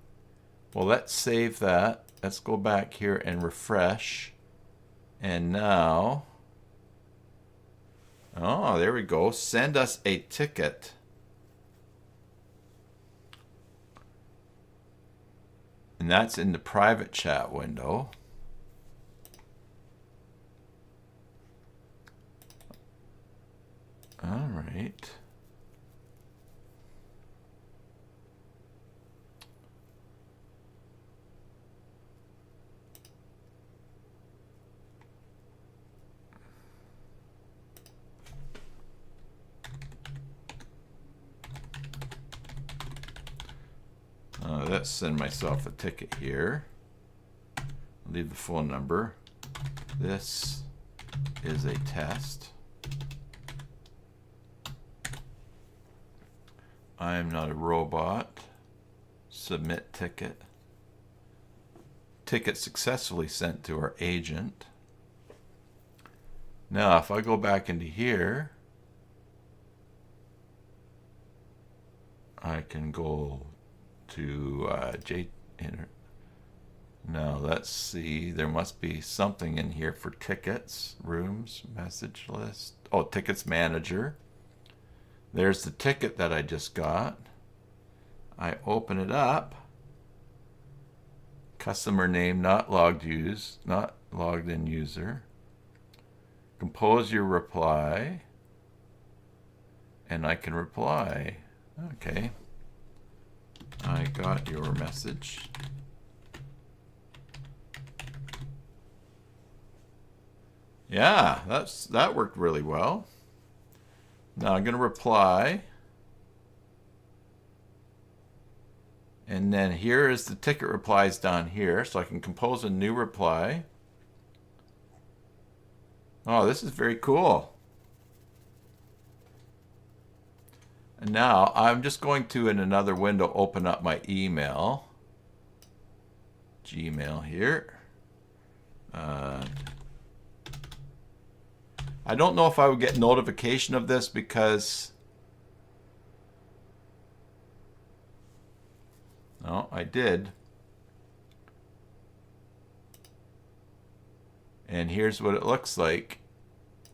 Well, let's save that. Let's go back here and refresh. And now, oh, there we go. Send us a ticket. And that's in the private chat window. All right. Let's send myself a ticket here. Leave the phone number. This is a test. I'm not a robot. Submit ticket. Ticket successfully sent to our agent. Now, if I go back into here, I can go to now let's see, there must be something in here for tickets, rooms, message list. Oh, tickets manager. There's the ticket that I just got. I open it up. Customer name not logged in user. Compose your reply. And I can reply. Okay. I got your message. Yeah, that worked really well. Now I'm going to reply. And then here is the ticket replies down here, so I can compose a new reply. Oh, this is very cool. And now I'm just going to, in another window, open up my email. Gmail here. I don't know if I would get notification of this because... No, I did. And here's what it looks like.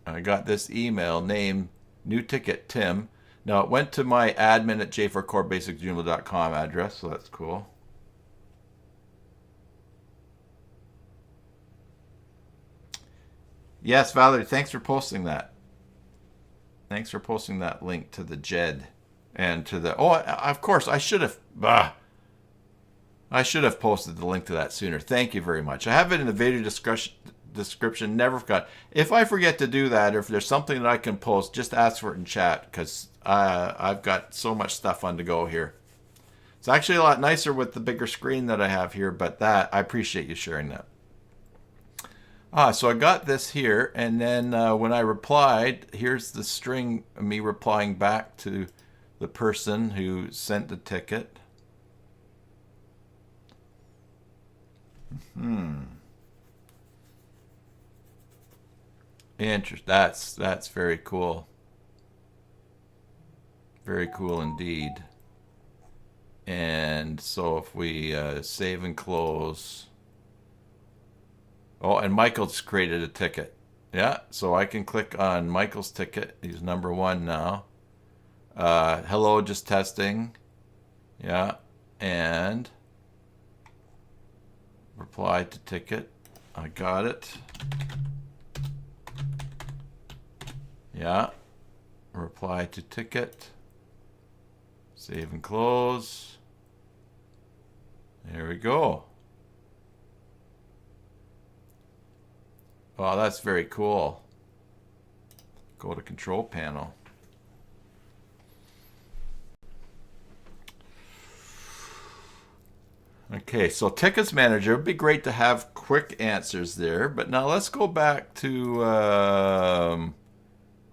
I got this email, name, new ticket, Tim. Now it went to my admin at j4corebasicjoomla.com address, so that's cool. Yes, Valerie, thanks for posting that. Thanks for posting that link to the JED and to the... Oh, of course, I should have... I should have posted the link to that sooner. Thank you very much. I have it in the video description. Never forgot. If I forget to do that, or if there's something that I can post, just ask for it in chat, because I've got so much stuff on the go here. It's actually a lot nicer with the bigger screen that I have here, but that I appreciate you sharing that. So I got this here, and then when I replied, here's the string of me replying back to the person who sent the ticket. Interesting. That's very cool. Very cool indeed. And so if we save and close. Oh, and Michael's created a ticket. Yeah, so I can click on Michael's ticket. He's number 1 now. Hello, just testing. Yeah, and reply to ticket. I got it. Yeah. Reply to ticket. Save and close. There we go. Wow, that's very cool. Go to control panel. Okay, so Tickets Manager, it would be great to have quick answers there. But now let's go back to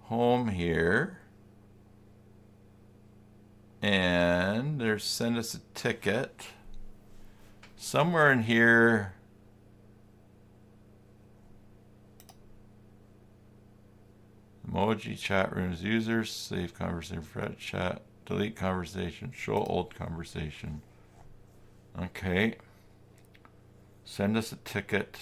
home here. And there's send us a ticket. Somewhere in here. Emoji, chat rooms, users, save conversation, thread, chat, delete conversation, show old conversation. Okay. Send us a ticket.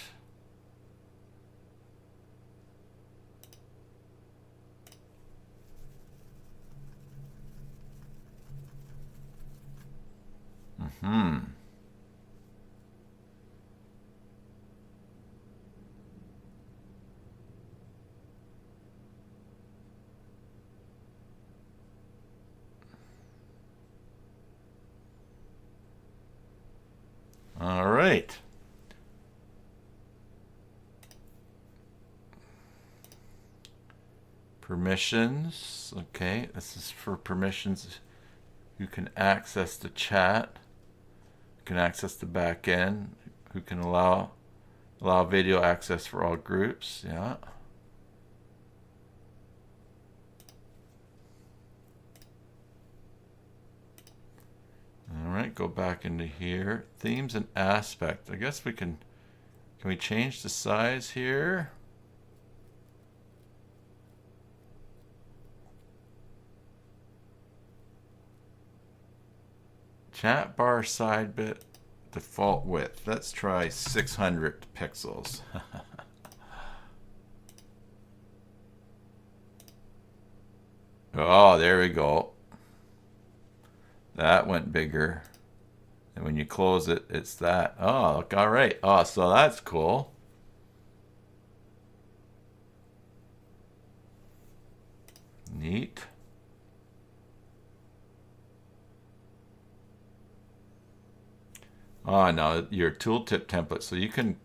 All right. Permissions. Okay, this is for permissions. You can access the chat. You can access the backend. Who can allow video access for all groups. Yeah. might go back into here. Themes and aspect. I guess we can we change the size here? Chat bar side bit default width. Let's try 600 pixels. Oh, there we go. That went bigger. And when you close it, it's that. Oh, look, all right. Oh, so that's cool. Neat. Oh, now your tooltip template. So you can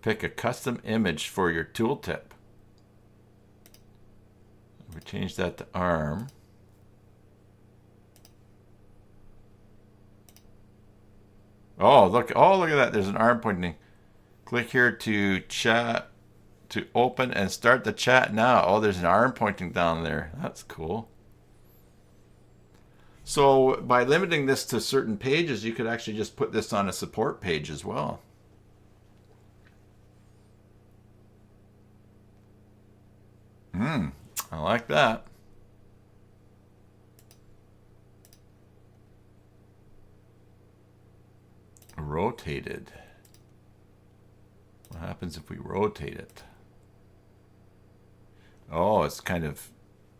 pick a custom image for your tooltip. We change that to ARM. Oh, look at that. There's an arm pointing. Click here to chat, to open and start the chat now. Oh, there's an arm pointing down there. That's cool. So by limiting this to certain pages, you could actually just put this on a support page as well. I like that. Rotated. What happens if we rotate it? Oh, it's kind of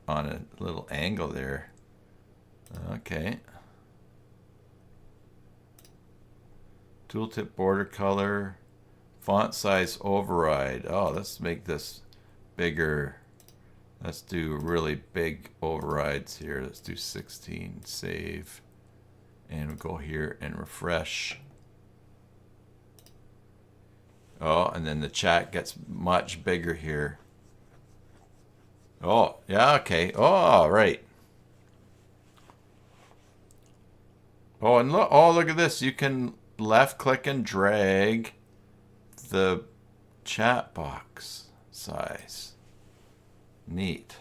on a little angle there. Okay. Tooltip border color. Font size override. Oh, let's make this bigger. Let's do really big overrides here. Let's do 16. Save. And we'll go here and refresh. Oh, and then the chat gets much bigger here. Oh, yeah, okay. Oh, right. Oh, and look at this. You can left click and drag the chat box size. Neat.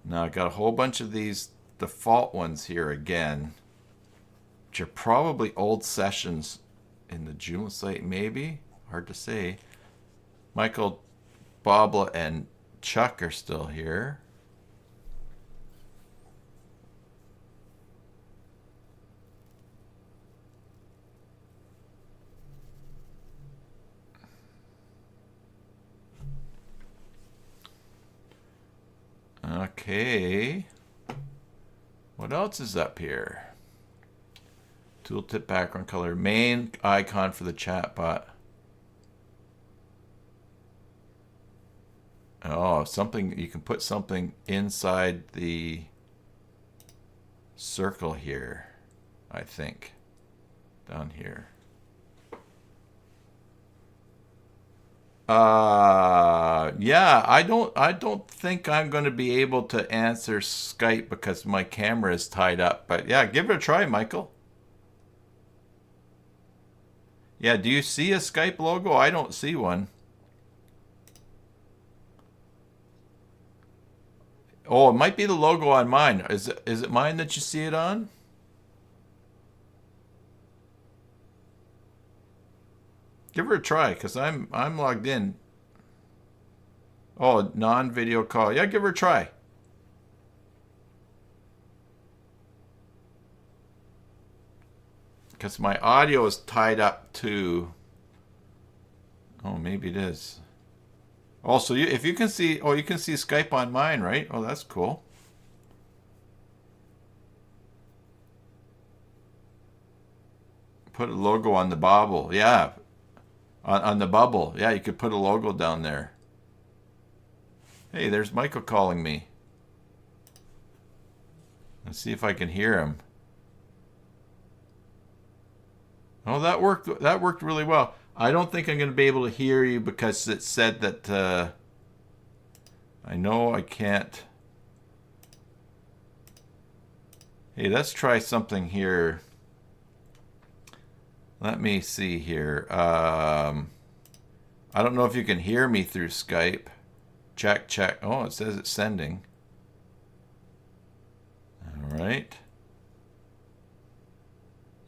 Now I got a whole bunch of these default ones here again, which are probably old sessions in the Joomla site, maybe. Hard to say. Michael, Bobla, and Chuck are still here. Okay. What else is up here? Tooltip background color. Main icon for the chatbot. Oh, something, you can put something inside the circle here, I think. Down here. Yeah, I don't think I'm going to be able to answer Skype because my camera is tied up. But yeah, give it a try, Michael. Yeah, do you see a Skype logo? I don't see one. Oh, it might be the logo on mine. Is it mine that you see it on? Give her a try, because I'm logged in. Oh, non-video call. Yeah, give her a try. Because my audio is tied up to... Oh, maybe it is. Also, if you can see... Oh, you can see Skype on mine, right? Oh, that's cool. Put a logo on the bobble. Yeah. On the bubble. Yeah, you could put a logo down there. Hey, there's Michael calling me. Let's see if I can hear him. Oh, that worked really well. I don't think I'm going to be able to hear you because it said that I know I can't. Hey, let's try something here. Let me see here. I don't know if you can hear me through Skype. Check. Oh, it says it's sending. All right.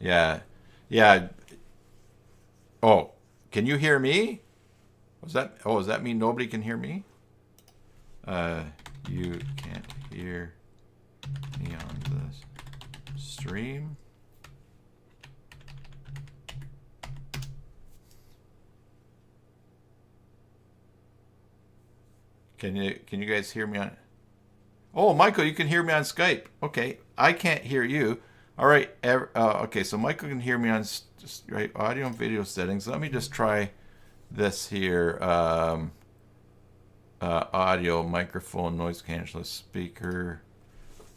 Yeah. Yeah. Oh, can you hear me? Was that? Oh, does that mean nobody can hear me? You can't hear me on the stream. Can you guys hear me on? Oh, Michael, you can hear me on Skype. Okay, I can't hear you. All right. Okay, so Michael can hear me on right audio and video settings. Let me just try this here. Audio, microphone, noise canceling, speaker.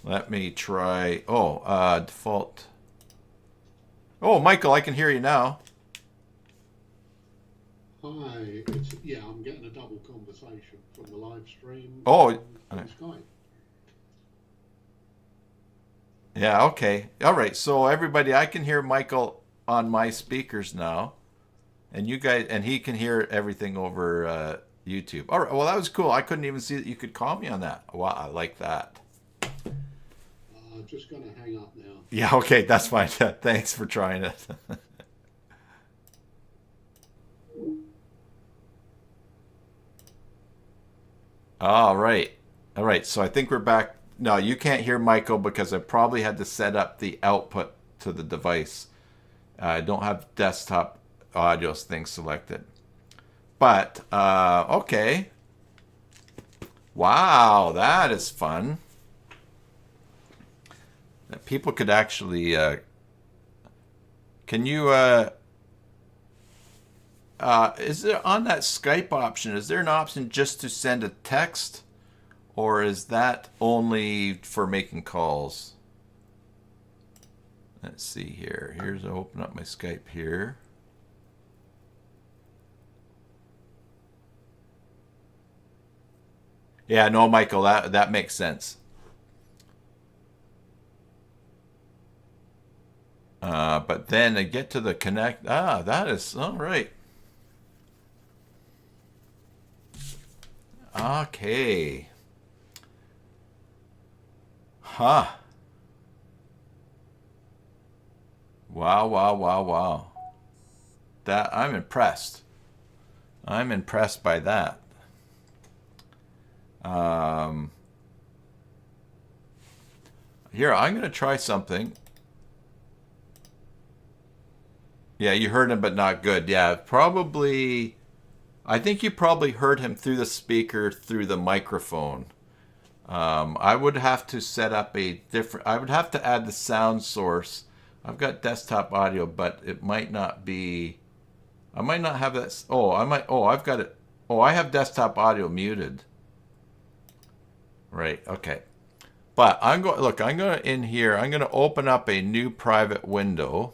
Let me try. Oh, default. Oh, Michael, I can hear you now. Hi, yeah, I'm getting a double conversation from the live stream. Oh, from Skype. Yeah, okay. All right. So everybody, I can hear Michael on my speakers now. And you guys, and he can hear everything over YouTube. All right. Well, that was cool. I couldn't even see that you could call me on that. Wow, I like that. I'm just going to hang up now. Yeah, okay. That's fine. Thanks for trying it. All right. All right. So I think we're back. No, you can't hear Michael because I probably had to set up the output to the device. I don't have desktop audio thing selected. But, okay. Wow, that is fun. People could actually, can you, is there on that Skype option, is there an option just to send a text? Or is that only for making calls? Let's see here. Here's, I'll open up my Skype here. Yeah, no, Michael, that makes sense. But then I get to the connect. Ah, that is all right. Okay. Huh. Wow, wow, wow, wow. That I'm impressed. I'm impressed by that. Here, I'm going to try something. Yeah, you heard him, but not good. Yeah, probably. I think you probably heard him through the speaker, through the microphone. I would have to set up a different. I would have to add the sound source. I've got desktop audio, but it might not be. I might not have that. Oh, I might. Oh, I've got it. Oh, I have desktop audio muted. Right. Okay. But I'm going. Look, I'm going to in here. I'm going to open up a new private window,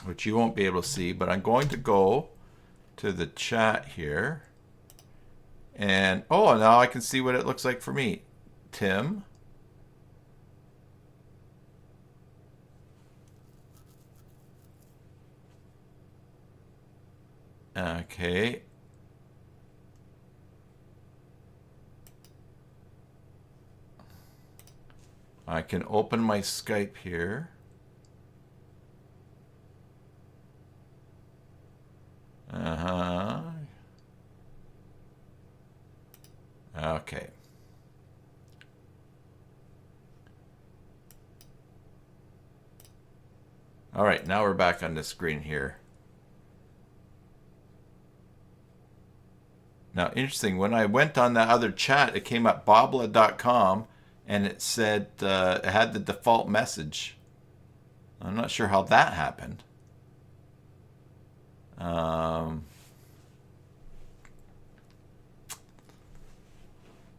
which you won't be able to see. But I'm going to go to the chat here. And oh, now I can see what it looks like for me. Tim. Okay. I can open my Skype here. Okay. All right, now we're back on the screen here. Now, interesting, when I went on that other chat, it came up bobla.com and it said it had the default message. I'm not sure how that happened.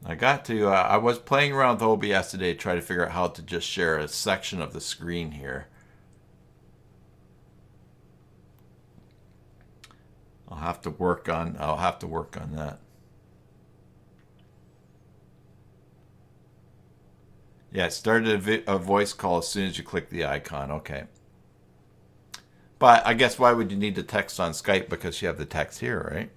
I got to, I was playing around with OBS today to try to figure out how to just share a section of the screen here. I'll have to work on that. Yeah, it started a voice call as soon as you click the icon. Okay. But I guess why would you need the text on Skype? Because you have the text here, right?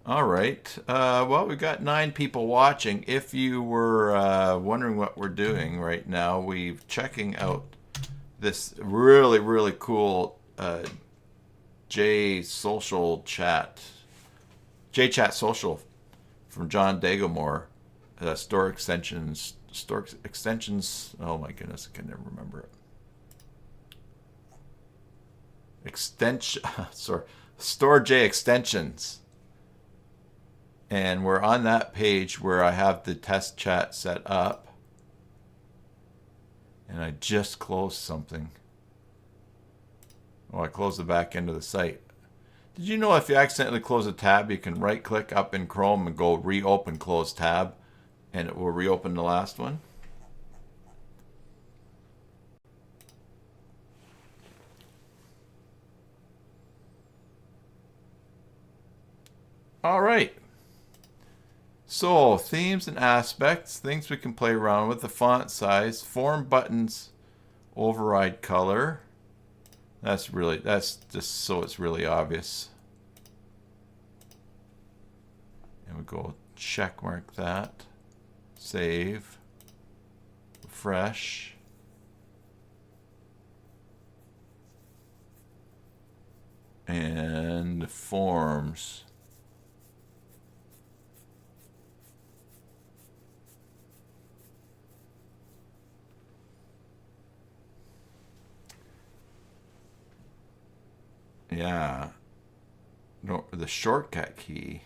All right. Well, we've got 9 people watching. If you were wondering what we're doing right now, we're checking out this really, really cool JChatSocial chat, JChatSocial from John Dagomore, store extensions. Oh my goodness, I can never remember it. Store J extensions. And we're on that page where I have the test chat set up. And I just closed something. Oh, I closed the back end of the site. Did you know if you accidentally close a tab, you can right click up in Chrome and go reopen close tab, and it will reopen the last one? All right. So, themes and aspects, things we can play around with, the font size, form buttons, override color. That's just so it's really obvious. And we go check mark that, save, refresh. And forms. Yeah. No, the shortcut key.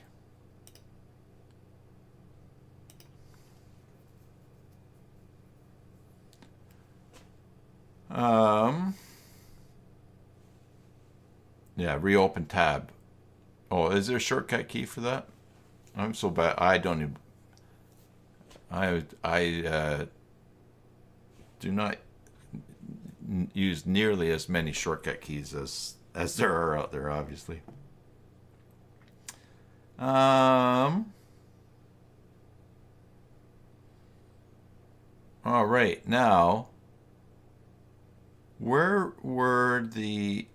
Yeah, reopen tab. Oh, is there a shortcut key for that? I'm so bad. I don't even. I do not use nearly as many shortcut keys as there are out there, obviously. All right, now, where were the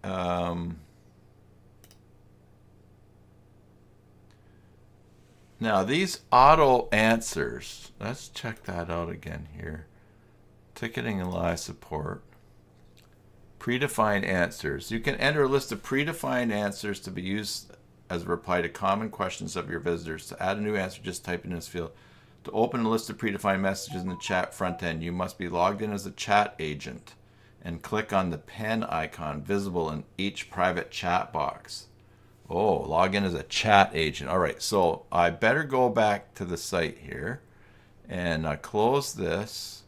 now these auto answers? Let's check that out again here. Ticketing and live support. Predefined answers. You can enter a list of predefined answers to be used as a reply to common questions of your visitors. To add a new answer, just type it in this field. To open a list of predefined messages in the chat front end, you must be logged in as a chat agent and click on the pen icon visible in each private chat box. Oh, log in as a chat agent. All right, so I better go back to the site here and close this.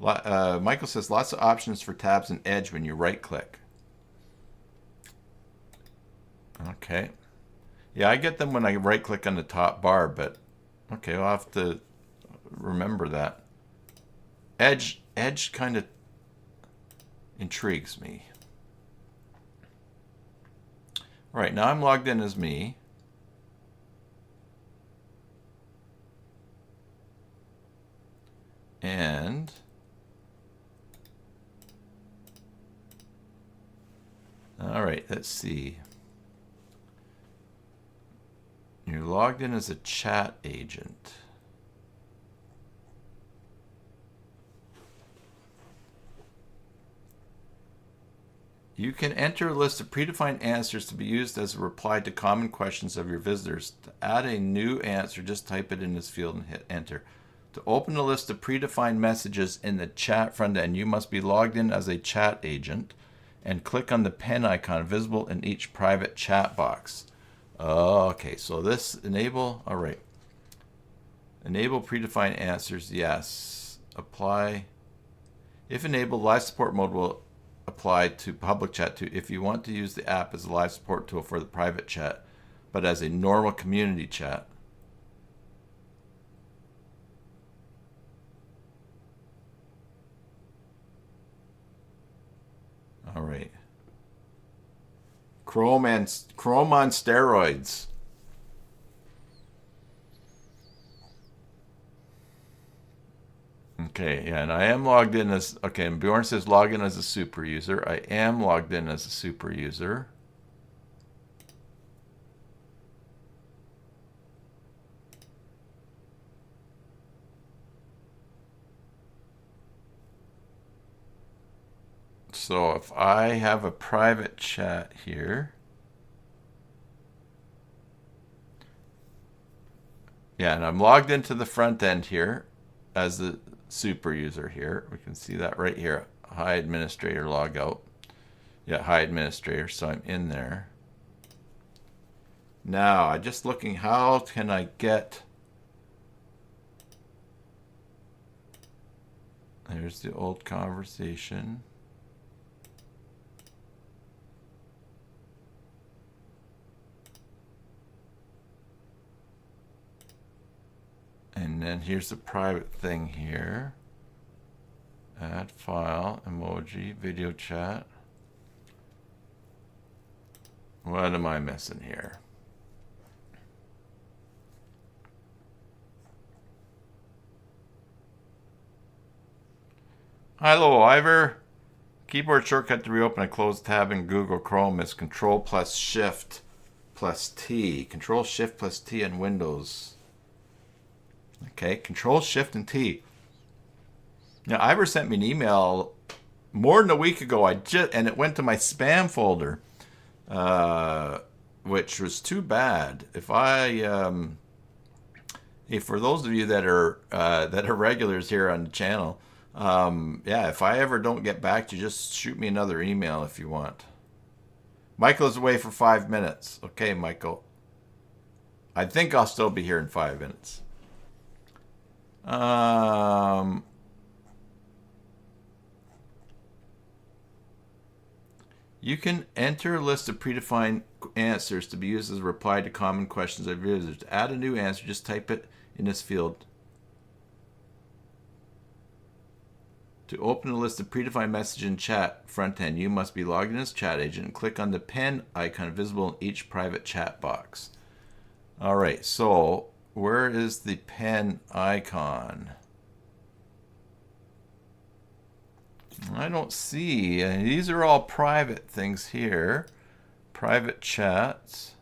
Michael says lots of options for tabs in Edge when you right click. Okay. Yeah, I get them when I right click on the top bar, but okay, I'll have to remember that. Edge kind of intrigues me. Right, now I'm logged in as me. And all right, let's see. You're logged in as a chat agent. You can enter a list of predefined answers to be used as a reply to common questions of your visitors. To add a new answer, just type it in this field and hit enter. To open a list of predefined messages in the chat front end, you must be logged in as a chat agent and click on the pen icon visible in each private chat box. Okay, so this enable, all right. Enable predefined answers, yes. Apply. If enabled, live support mode will apply to public chat too. If you want to use the app as a live support tool for the private chat, but as a normal community chat. All right. Chrome on steroids. Okay, yeah, and I am logged in as, okay, and Bjorn says log in as a super user. I am logged in as a super user. So if I have a private chat here, yeah, and I'm logged into the front end here as the super user here. We can see that right here. Hi administrator log out. Yeah, hi administrator, so I'm in there. Now, I'm just looking, how can I get... There's the old conversation. And then here's the private thing here. Add file, emoji, video chat. What am I missing here? Hello, Ivor. Keyboard shortcut to reopen a closed tab in Google Chrome is Control plus Shift plus T. Control Shift plus T in Windows. Okay, Control Shift and T. Now, Ivor sent me an email more than a week ago. And it went to my spam folder, which was too bad. If for those of you that are regulars here on the channel, yeah, if I ever don't get back to you, just shoot me another email if you want. Michael is away for 5 minutes. Okay, Michael. I think I'll still be here in 5 minutes. You can enter a list of predefined answers to be used as a reply to common questions of users. To add a new answer, just type it in this field. To open a list of predefined message in chat front end, you must be logged in as chat agent and click on the pen icon visible in each private chat box. All right, so where is the pen icon? I don't see. These are all private things here. Private chats.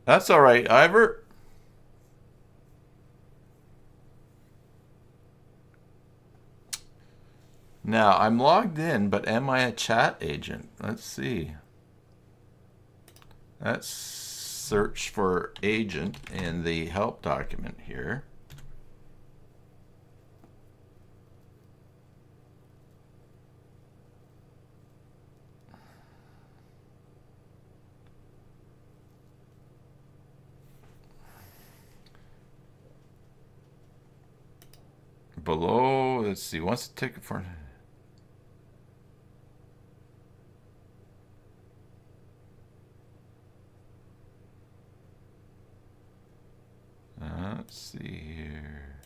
That's all right, Ivor. Now, I'm logged in, but am I a chat agent? Let's see. Let's search for agent in the help document here. Below, let's see, what's the ticket for... let's see here.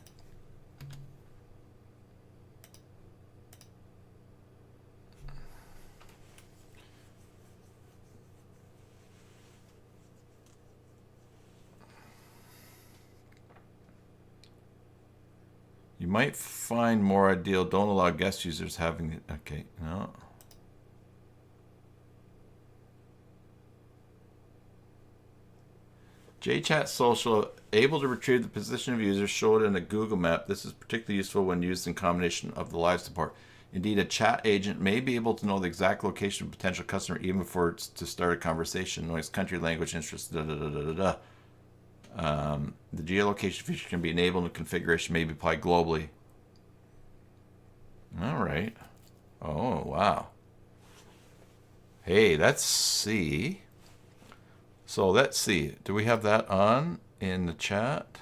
You might find more ideal. Don't allow guest users having... Okay, no. JChatSocial, able to retrieve the position of users, show it in a Google map. This is particularly useful when used in combination of the live support. Indeed, a chat agent may be able to know the exact location of a potential customer even before it's to start a conversation, knowing its country, language, interests, The geolocation feature can be enabled and configuration may be applied globally. All right. Oh, wow. Hey, let's see. So let's see. Do we have that on in the chat?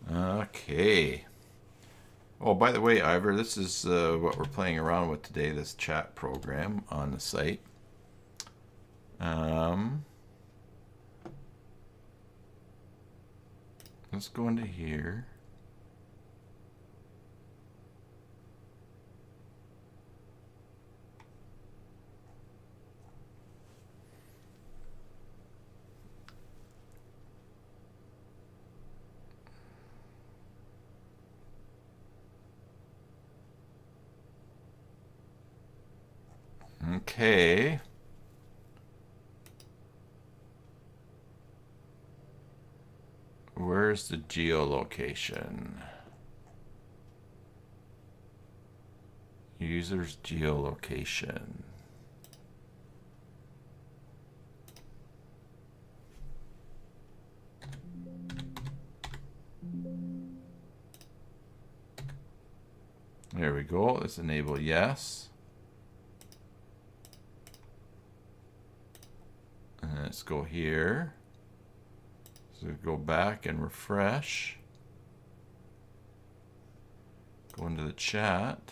Okay. Oh, by the way, Ivor, this is what we're playing around with today, this chat program on the site. Let's go into here. Okay. Where's the geolocation? User's geolocation. There we go. Let's enable yes. And let's go here. So go back and refresh. Go into the chat.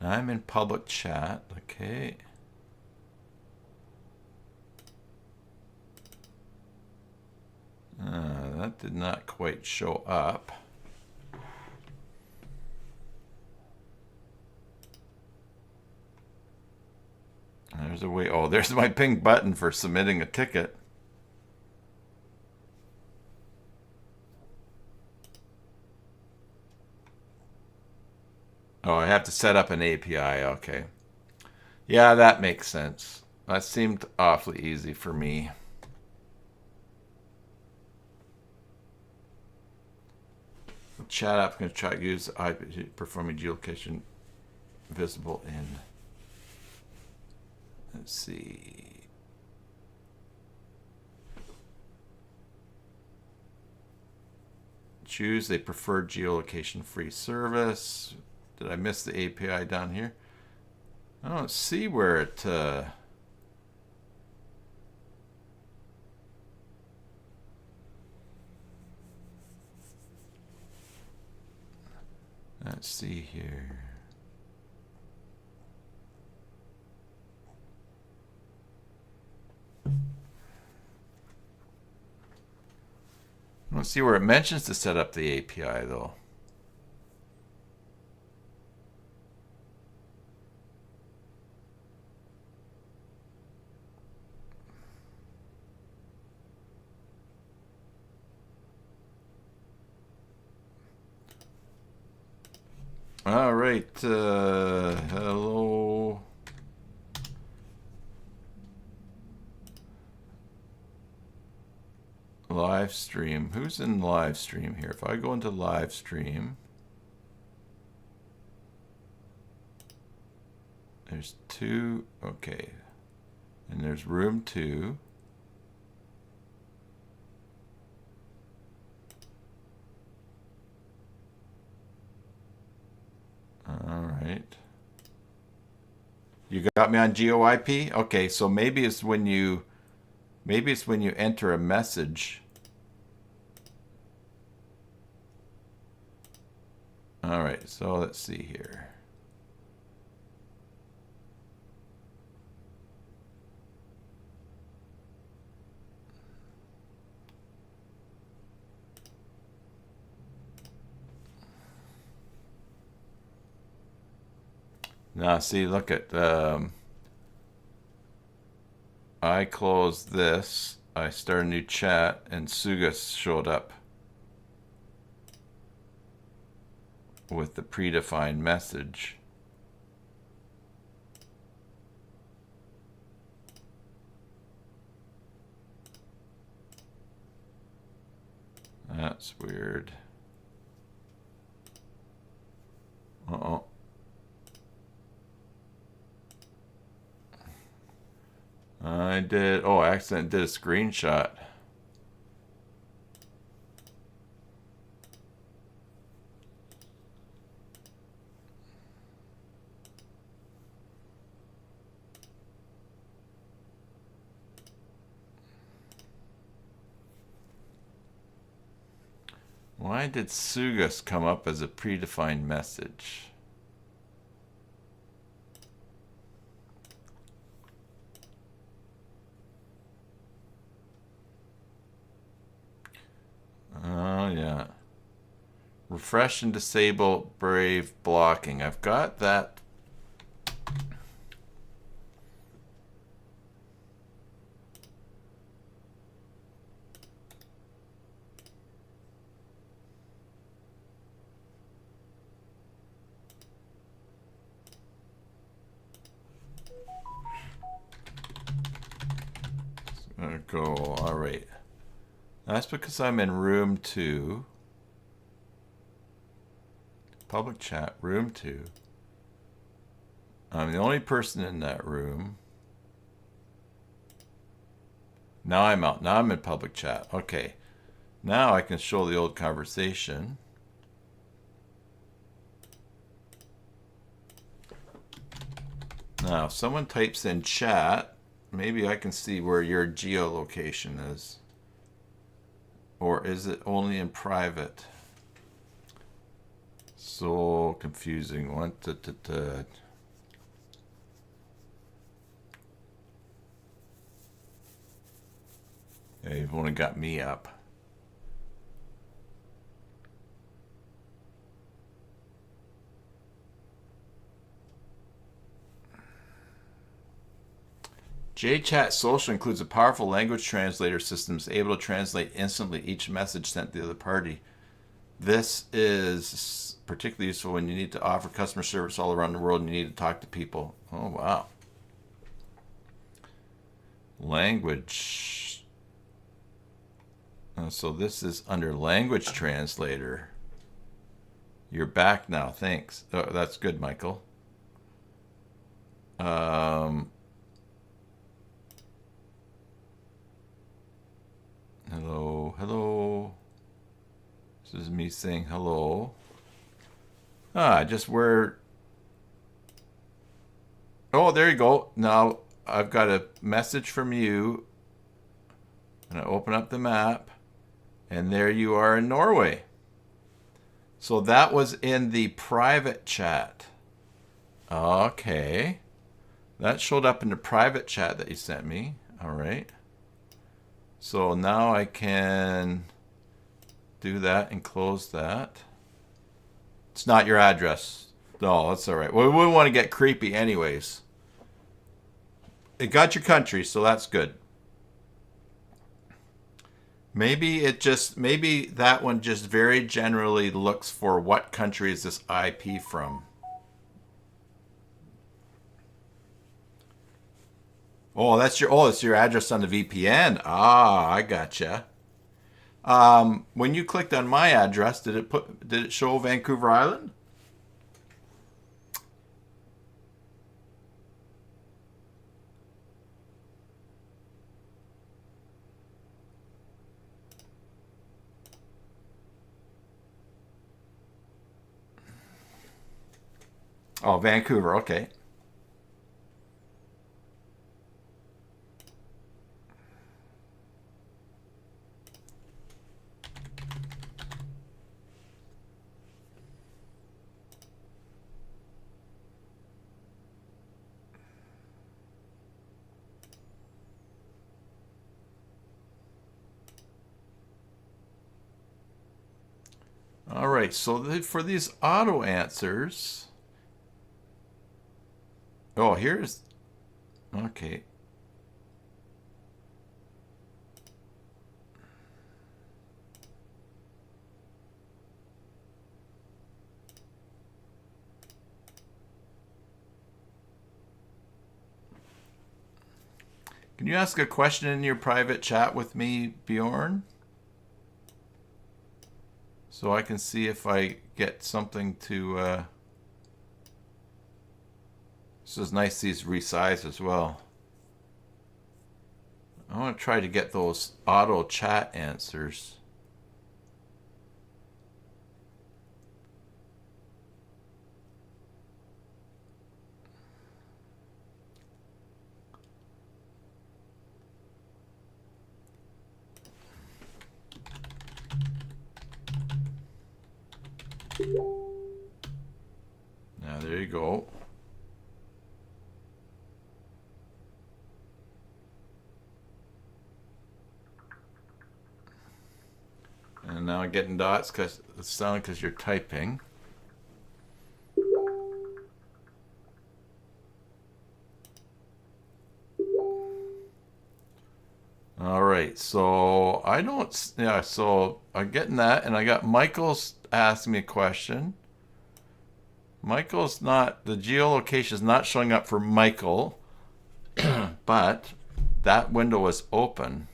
I'm in public chat. Okay. That did not quite show up. There's a way. Oh, there's my pink button for submitting a ticket. Oh, I have to set up an API. Okay. Yeah, that makes sense. That seemed awfully easy for me. The chat app going to try to use IP performing geolocation visible in. Let's see. Choose a preferred geolocation free service. Did I miss the API down here? I don't see where it. Let's see here. I don't see where it mentions to set up the API though. All right, hello. Live stream. Who's in live stream here? If I go into live stream, there's two. Okay, and there's room 2. All right. You got me on GeoIP? Okay, so maybe it's when you enter a message. All right, so let's see here. Now, see, look at, I closed this, I start a new chat, and Sugas showed up with the predefined message. That's weird. Uh-oh. I accidentally did a screenshot. Why did Sugas come up as a predefined message? Oh, yeah. Refresh and disable Brave blocking. I've got that. go. All right. That's because I'm in room 2. Public chat, room 2. I'm the only person in that room. Now I'm out. Now I'm in public chat. Okay. Now I can show the old conversation. Now, if someone types in chat, maybe I can see where your geolocation is. Or is it only in private? So confusing. Yeah, you've only got me up. JChatSocial includes a powerful language translator system able to translate instantly each message sent to the other party. This is particularly useful when you need to offer customer service all around the world and you need to talk to people. Oh, wow. Language. So this is under language translator. You're back now. Thanks. Oh, that's good, Michael. Hello, hello. This is me saying hello. Just where... Oh, there you go. Now I've got a message from you. I'm going to open up the map. And there you are in Norway. So that was in the private chat. Okay. That showed up in the private chat that you sent me. All right. So now I can do that and close that. It's not your address. No, that's all right. Well, we wouldn't want to get creepy anyways. It got your country, so that's good. Maybe that one just very generally looks for what country is this IP from. Oh, it's your address on the VPN. Ah, I gotcha. When you clicked on my address, did it show Vancouver Island? Oh, Vancouver, okay. All right, so for these auto answers... Oh, here's... Okay. Can you ask a question in your private chat with me, Bjorn? So I can see if I get something to... This is nice, these resize as well. I want to try to get those auto chat answers. Now there you go. And now I'm getting dots because it's sounding because you're typing. All right, so I don't, yeah, so I'm getting that, and I got Michael's asking me a question. Michael's not, the geolocation is not showing up for Michael, but that window is open.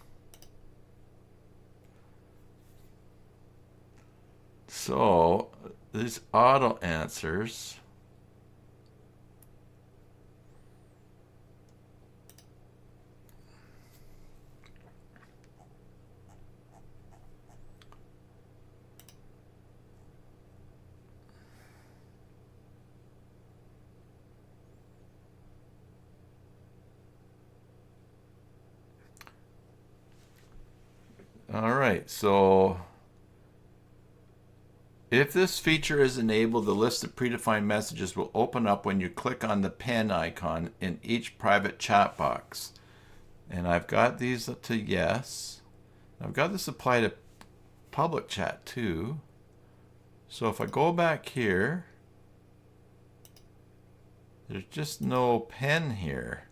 So these auto answers. All right, so if this feature is enabled, the list of predefined messages will open up when you click on the pen icon in each private chat box. And I've got these to yes. I've got this apply to public chat too. So if I go back here, there's just no pen here.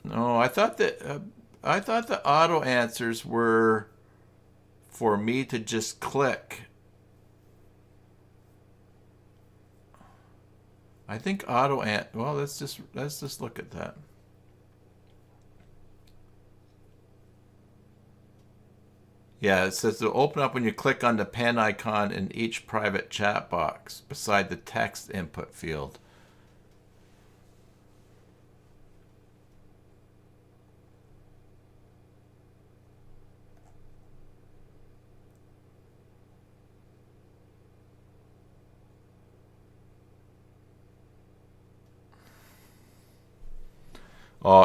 No, I thought the auto answers were for me to just click. I think well, let's just look at that. Yeah, it says to open up when you click on the pen icon in each private chat box beside the text input field.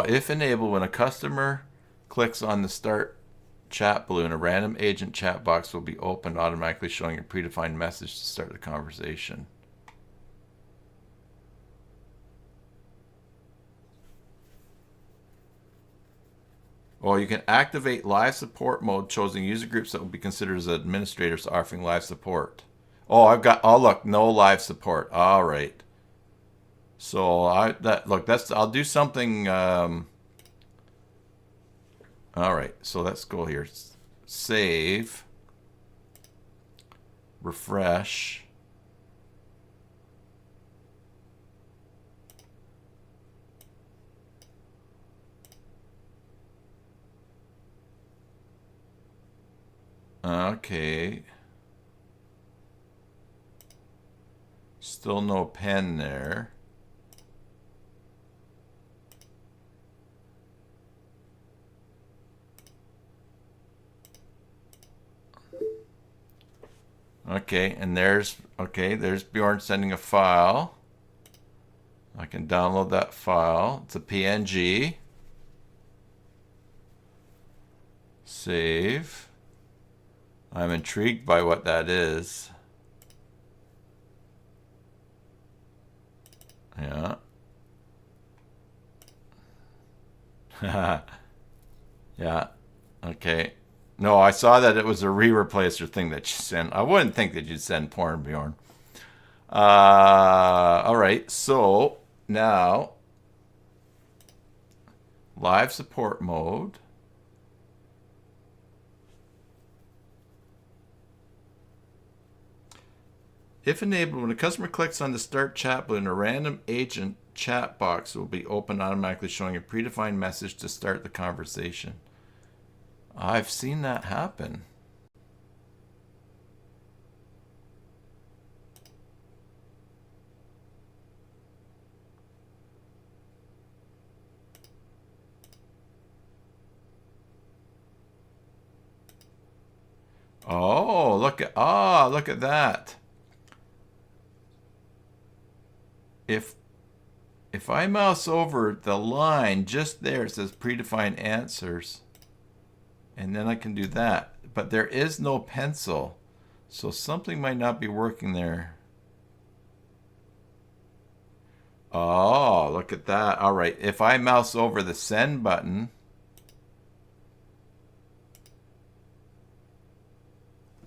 If enabled, when a customer clicks on the Start Chat balloon, a random agent chat box will be opened, automatically showing a predefined message to start the conversation. You can activate live support mode, choosing user groups that will be considered as administrators offering live support. Look, no live support. All right. So I'll do something. All right, so let's go here. Save. Refresh. Okay. Still no pen there. Okay, and there's Bjorn sending a file. I can download that file. It's a PNG. Save. I'm intrigued by what that is. Yeah. Yeah. Okay. No, I saw that it was a re-replacer thing that you sent. I wouldn't think that you'd send porn, Bjorn. All right. So now, live support mode. If enabled, when a customer clicks on the Start Chat balloon, a random agent chat box will be opened, automatically showing a predefined message to start the conversation. I've seen that happen. Look at that. If I mouse over the line just there, it says predefined answers. And then I can do that. But there is no pencil. So something might not be working there. Look at that. All right. If I mouse over the send button,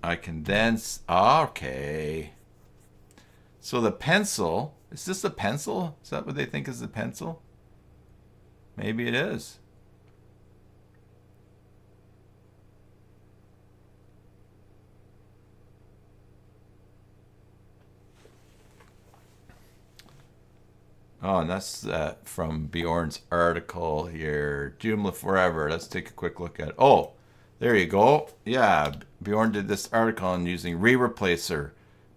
I can then... Okay. So the pencil... Is this a pencil? Is that what they think is the pencil? Maybe it is. Oh, and that's from Bjorn's article here. Joomla Forever. Let's take a quick look at it. Oh, there you go. Yeah, Bjorn did this article on using re-replacer.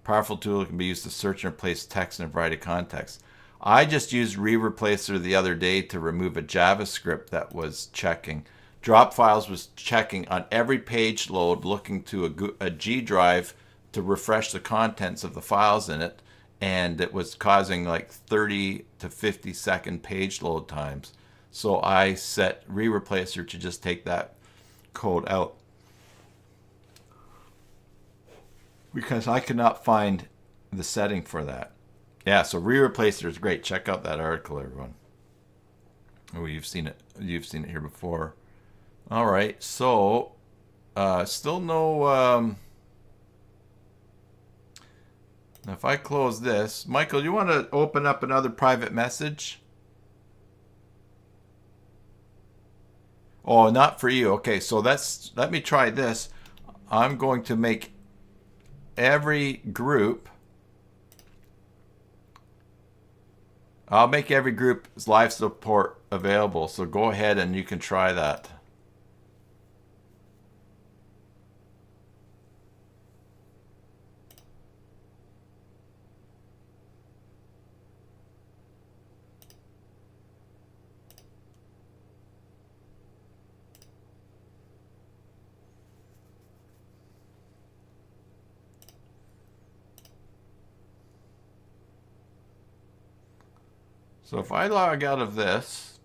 Powerful tool that can be used to search and replace text in a variety of contexts. I just used re-replacer the other day to remove a JavaScript that was checking. Drop files was checking on every page load, looking to a G drive to refresh the contents of the files in it, and it was causing like 30 to 50-second page load times. So I set re-replacer to just take that code out because I could not find the setting for that. Yeah, so re-replacer is great. Check out that article, everyone. Oh, you've seen it. You've seen it here before. All right, so still no. If I close this, Michael, you want to open up another private message? Oh, not for you. Okay, so let me try this. I'm going to make every group. I'll make every group live support available. So go ahead and you can try that. So if I log out of this,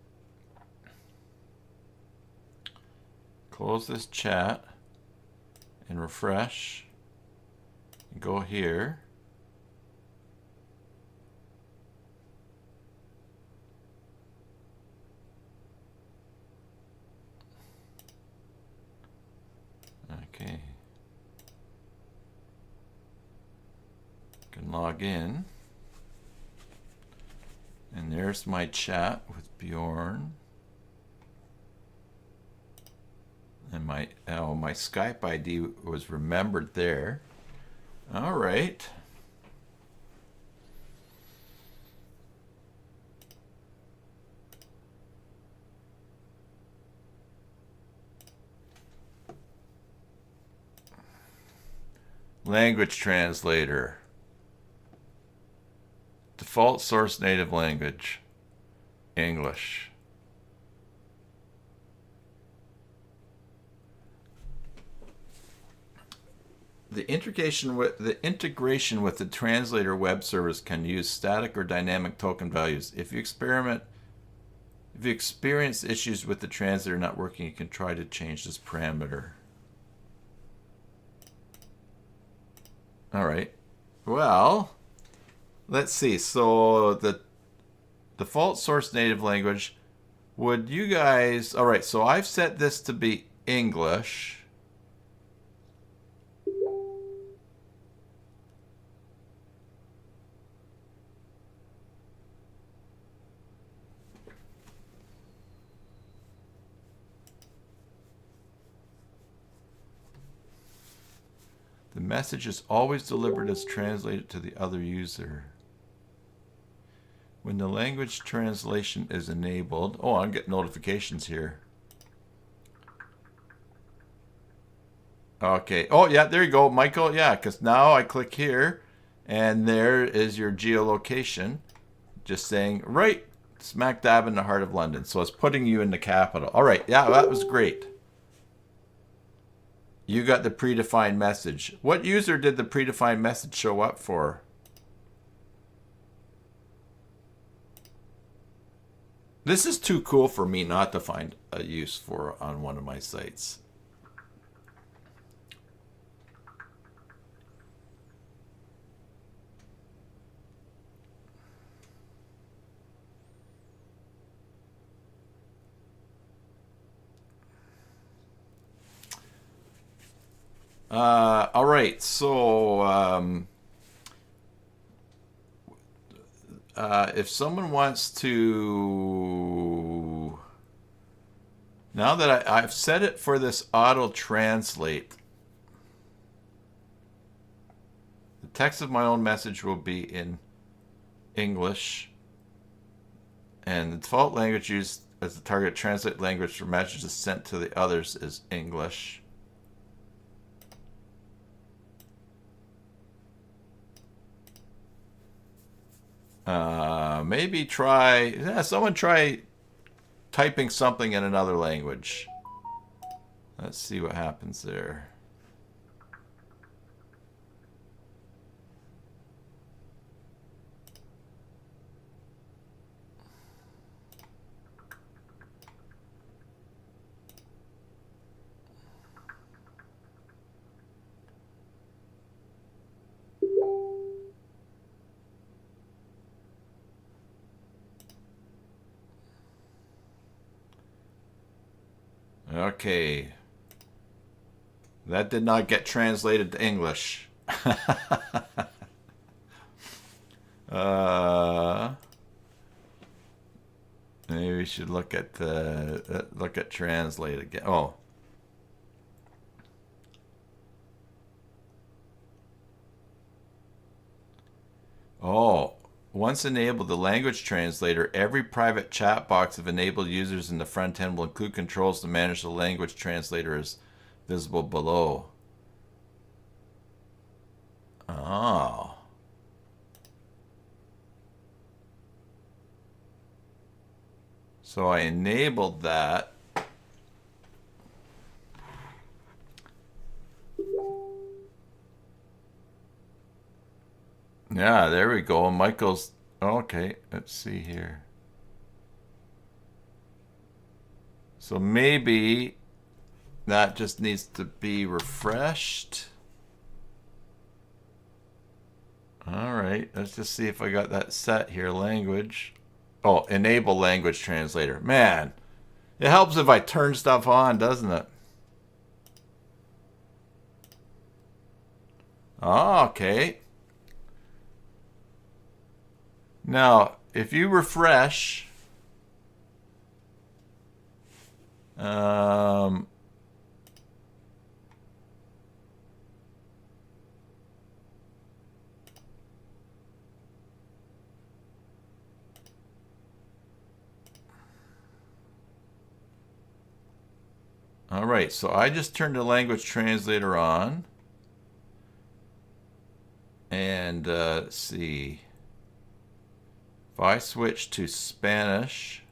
close this chat, and refresh, and go here. Okay. Can log in. And there's my chat with Bjorn. And my Skype ID was remembered there. All right. Language translator. Default source native language, English. The integration with the translator web service can use static or dynamic token values. If you experience issues with the translator not working, you can try to change this parameter. All right. Well, let's see. So the default source native language, would you guys... All right, so I've set this to be English. The message is always delivered as translated to the other user. When the language translation is enabled... Oh, I'm getting notifications here. Okay. Oh, yeah, there you go, Michael. Yeah, because now I click here, and there is your geolocation. Just saying, right smack dab in the heart of London. So it's putting you in the capital. All right. Yeah, that was great. You got the predefined message. What user did the predefined message show up for? This is too cool for me not to find a use for on one of my sites. All right, so if someone wants to, now that I've set it for this auto translate, the text of my own message will be in English. And the default language used as the target translate language for messages sent to the others is English. Maybe try, someone try typing something in another language. Let's see what happens there. Okay. That did not get translated to English. Maybe we should look at translate again. Oh. Oh. Once enabled the language translator, every private chat box of enabled users in the front end will include controls to manage the language translator as visible below. Oh. So I enabled that. Yeah, there we go. Michael's... Okay, let's see here. So maybe that just needs to be refreshed. All right, let's just see if I got that set here. Language. Oh, enable language translator. Man, it helps if I turn stuff on, doesn't it? Oh, okay. Now, if you refresh, all right, so I just turned the language translator on. And let's see. If I switch to Spanish,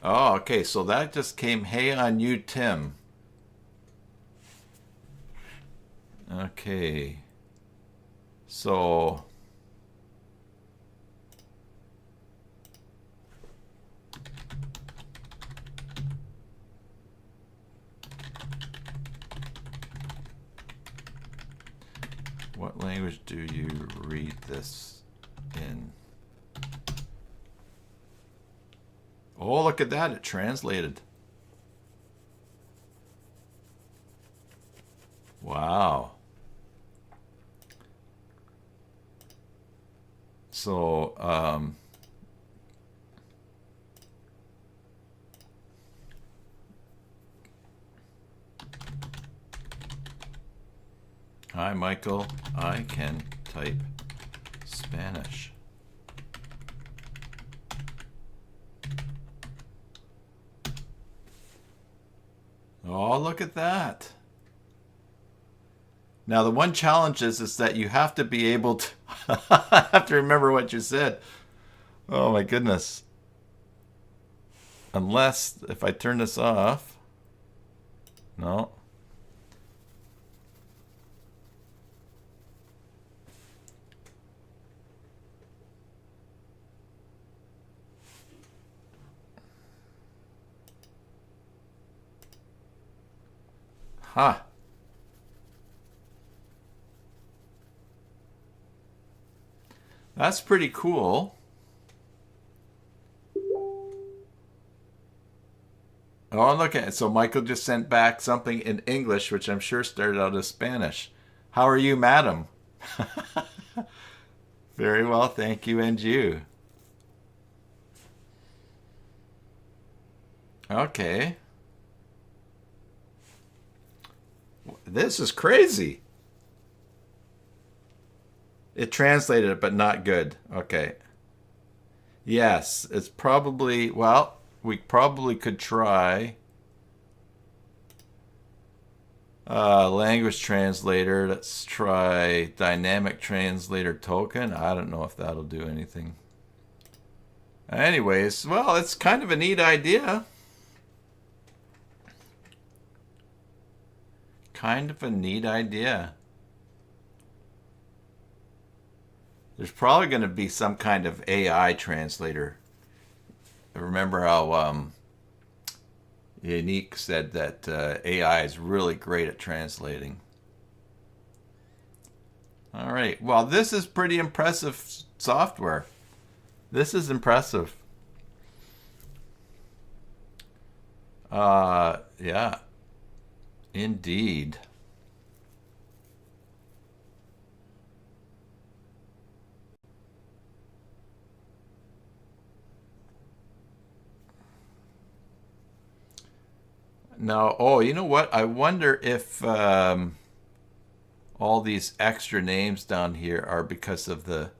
oh, okay, so that just came, hey on you, Tim. Okay. So... what language do you read this in? Oh, look at that. It translated. Wow. So, hi, Michael. I can type Spanish. Oh, look at that. Now, the one challenge is that you have to be able to... I have to remember what you said. Oh, my goodness. Unless, if I turn this off... No. Huh. That's pretty cool. Oh, look at it. So Michael just sent back something in English, which I'm sure started out as Spanish. How are you, madam? Very well, thank you, and you. Okay. This is crazy. It translated it, but not good. Okay. Yes, it's probably, well, we probably could try language translator. Let's try dynamic translator token. I don't know if that'll do anything. Anyways, well, it's kind of a neat idea. Kind of a neat idea. There's probably going to be some kind of AI translator. Remember how Unique said that AI is really great at translating. All right. Well, this is pretty impressive software. This is impressive. Yeah, indeed. Now, oh, you know what? I wonder if all these extra names down here are because of the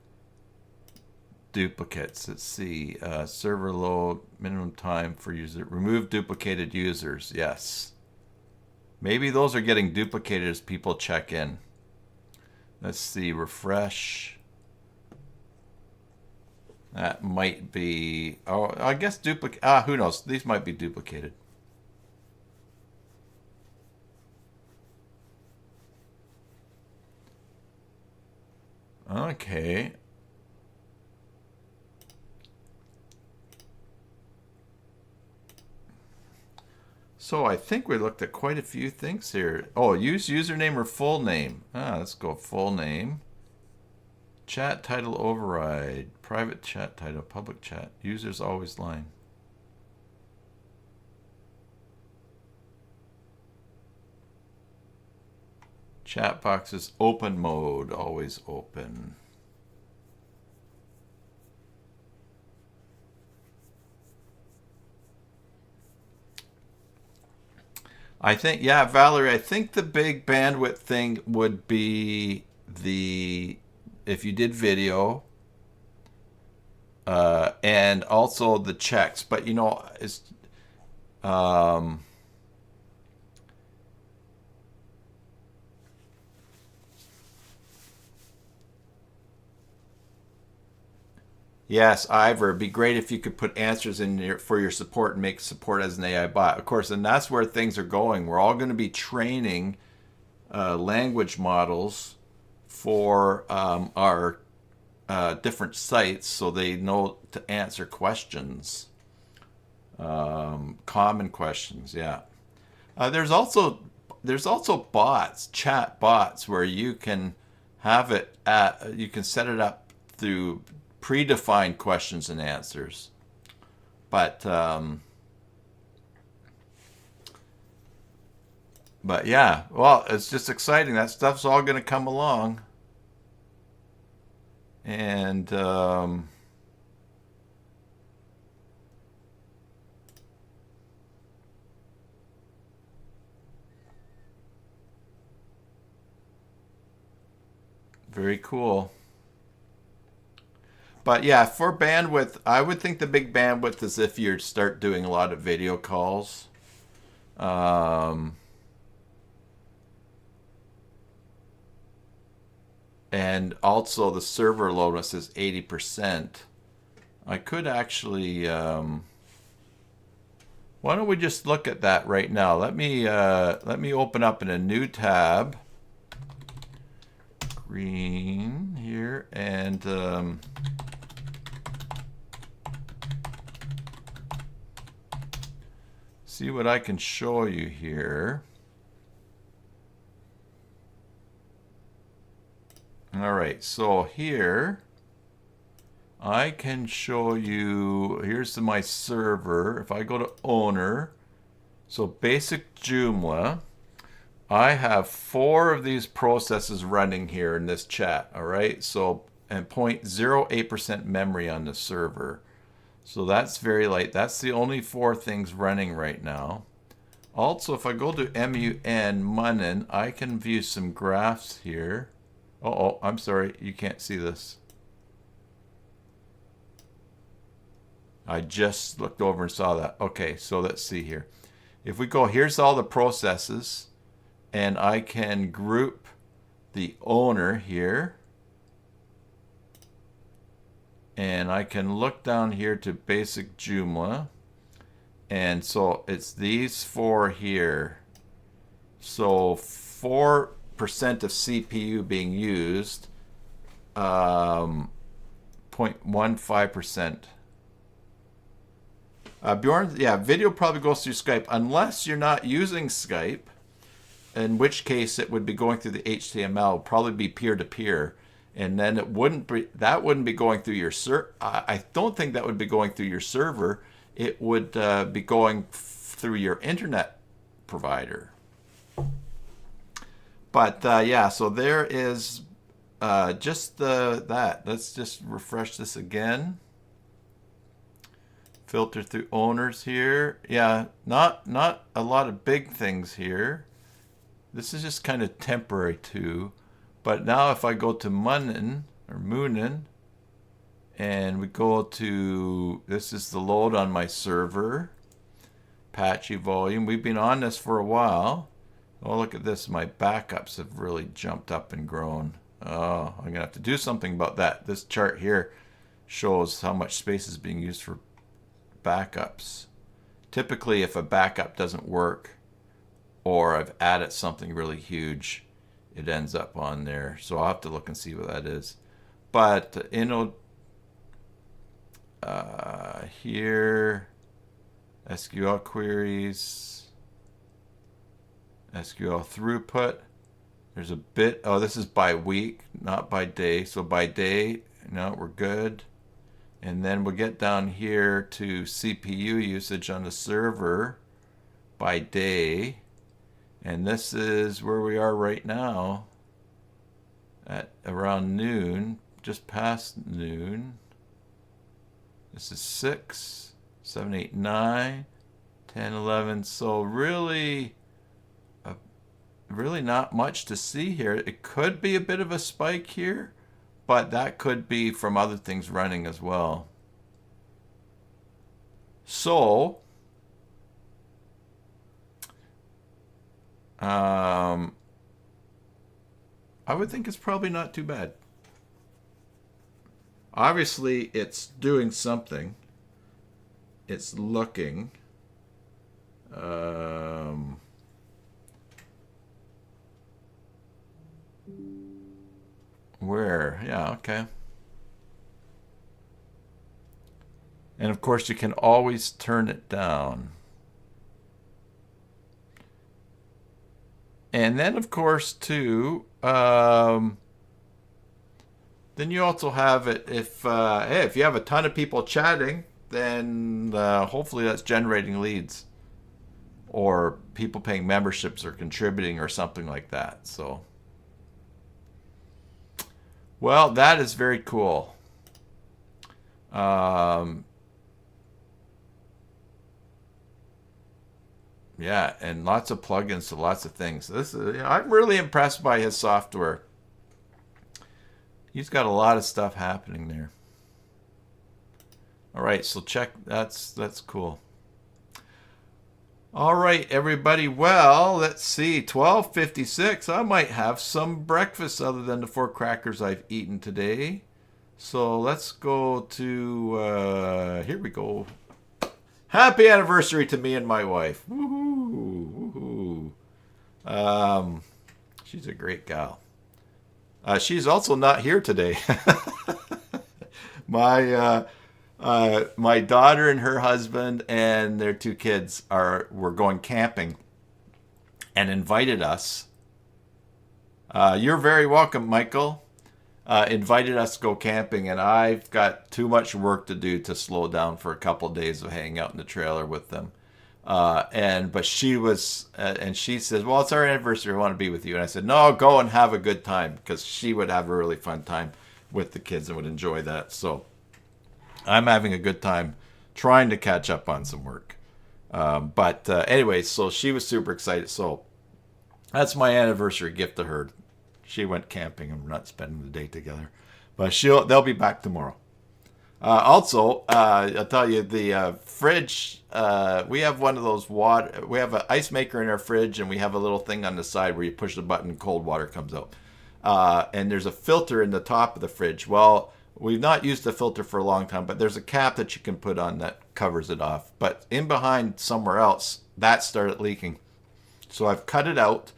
duplicates. Let's see. Server load, minimum time for user. Remove duplicated users. Yes. Maybe those are getting duplicated as people check in. Let's see. Refresh. That might be... Oh, I guess duplicate... who knows? These might be duplicated. Okay. So I think we looked at quite a few things here. Oh, use username or full name. Let's go full name. Chat title override. Private chat title. Public chat. Users always line. Chat boxes open mode. Always open. I think, yeah, Valerie, I think the big bandwidth thing would be if you did video, and also the checks. But, you know, it's, yes, Ivor, it'd be great if you could put answers in for your support and make support as an AI bot. Of course, and that's where things are going. We're all going to be training language models for our different sites so they know to answer questions, common questions. Yeah. There's also bots, chat bots, where you can have it you can set it up through predefined questions and answers. But yeah, well, it's just exciting. That stuff's all going to come along. And very cool. But yeah, for bandwidth, I would think the big bandwidth is if you start doing a lot of video calls. And also the server loadness is 80%. I could actually... why don't we just look at that right now? Let me open up in a new tab. Green here, and see what I can show you here. All right, so here I can show you, here's my server. If I go to owner, So basic Joomla. I have 4 of these processes running here in this chat. All right. So, and 0.08% memory on the server. So that's very light. That's the only 4 things running right now. Also, if I go to MUN, I can view some graphs here. Oh, I'm sorry. You can't see this. I just looked over and saw that. Okay, so let's see here. If we go, here's all the processes, and I can group the owner here. And I can look down here to basic Joomla. And so it's these 4 here. So 4% of CPU being used, 0.15%. Bjorn, yeah, video probably goes through Skype unless you're not using Skype, in which case it would be going through the HTML, probably be peer-to-peer, and then it wouldn't be going through your server. I don't think that would be going through your server. It would be going through your internet provider. But yeah, so there is just that. Let's just refresh this again. Filter through owners here. Yeah, not a lot of big things here. This is just kind of temporary too. But now if I go to Moonin, and we go to, this is the load on my server, Apache volume. We've been on this for a while. Oh, look at this. My backups have really jumped up and grown. Oh, I'm going to have to do something about that. This chart here shows how much space is being used for backups. Typically, if a backup doesn't work or I've added something really huge, it ends up on there. So I'll have to look and see what that is. But, you know, here, SQL queries, SQL throughput. There's a bit, oh, this is by week, not by day. So by day, no, we're good. And then we'll get down here to CPU usage on the server by day. And this is where we are right now at around noon, just past noon. This is 6, 7, 8, 9, 10, 11. So really not much to see here. It could be a bit of a spike here, but that could be from other things running as well. So, I would think it's probably not too bad. Obviously, it's doing something. It's looking. Where? Yeah, okay. And of course, you can always turn it down. And then, of course, too, then you also have it if hey, if you have a ton of people chatting, then hopefully that's generating leads, or people paying memberships or contributing or something like that. So, well, that is very cool. Yeah, and lots of plugins to lots of things. This is, I'm really impressed by his software. He's got a lot of stuff happening there. All right, so check. That's cool. All right, everybody. Well, let's see. 12:56. I might have some breakfast other than the 4 crackers I've eaten today. So let's go to. Here we go. Happy anniversary to me and my wife. Woohoo! Woohoo! She's a great gal. She's also not here today. My daughter and her husband and their 2 kids were going camping and invited us. You're very welcome, Michael. Invited us to go camping, and I've got too much work to do to slow down for a couple of days of hanging out in the trailer with them. But she was, and she says, well, it's our anniversary. I want to be with you. And I said, no, go and have a good time, because she would have a really fun time with the kids and would enjoy that. So I'm having a good time trying to catch up on some work. Anyway, so she was super excited. So that's my anniversary gift to her. She went camping and we're not spending the day together, but they'll be back tomorrow. Also, I'll tell you, the fridge, we have one of those we have an ice maker in our fridge, and we have a little thing on the side where you push the button and cold water comes out. And there's a filter in the top of the fridge. Well, we've not used the filter for a long time, but there's a cap that you can put on that covers it off. But in behind somewhere else, that started leaking. So I've cut it out.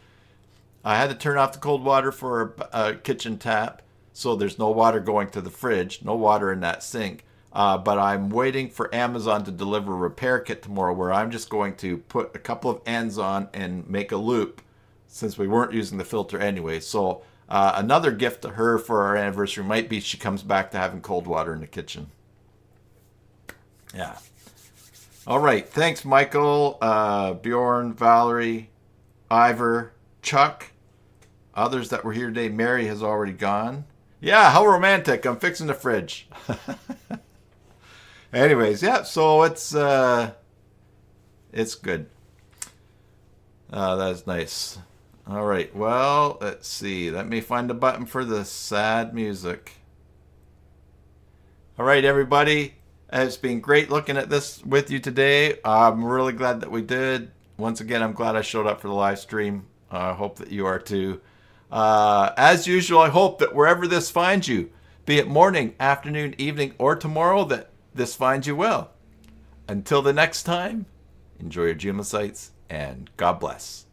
I had to turn off the cold water for a kitchen tap, so there's no water going to the fridge, no water in that sink. But I'm waiting for Amazon to deliver a repair kit tomorrow, where I'm just going to put a couple of ends on and make a loop, since we weren't using the filter anyway. So another gift to her for our anniversary might be she comes back to having cold water in the kitchen. Yeah. All right. Thanks, Michael, Bjorn, Valerie, Ivor, Chuck. Others that were here today. Mary has already gone. Yeah, how romantic. I'm fixing the fridge. Anyways, yeah, so it's good. That's nice. All right, well, let's see. Let me find a button for the sad music. All right, everybody. It's been great looking at this with you today. I'm really glad that we did. Once again, I'm glad I showed up for the live stream. I hope that you are too. As usual, I hope that wherever this finds you, be it morning, afternoon, evening, or tomorrow, that this finds you well. Until the next time, enjoy your Joomla sites, and God bless.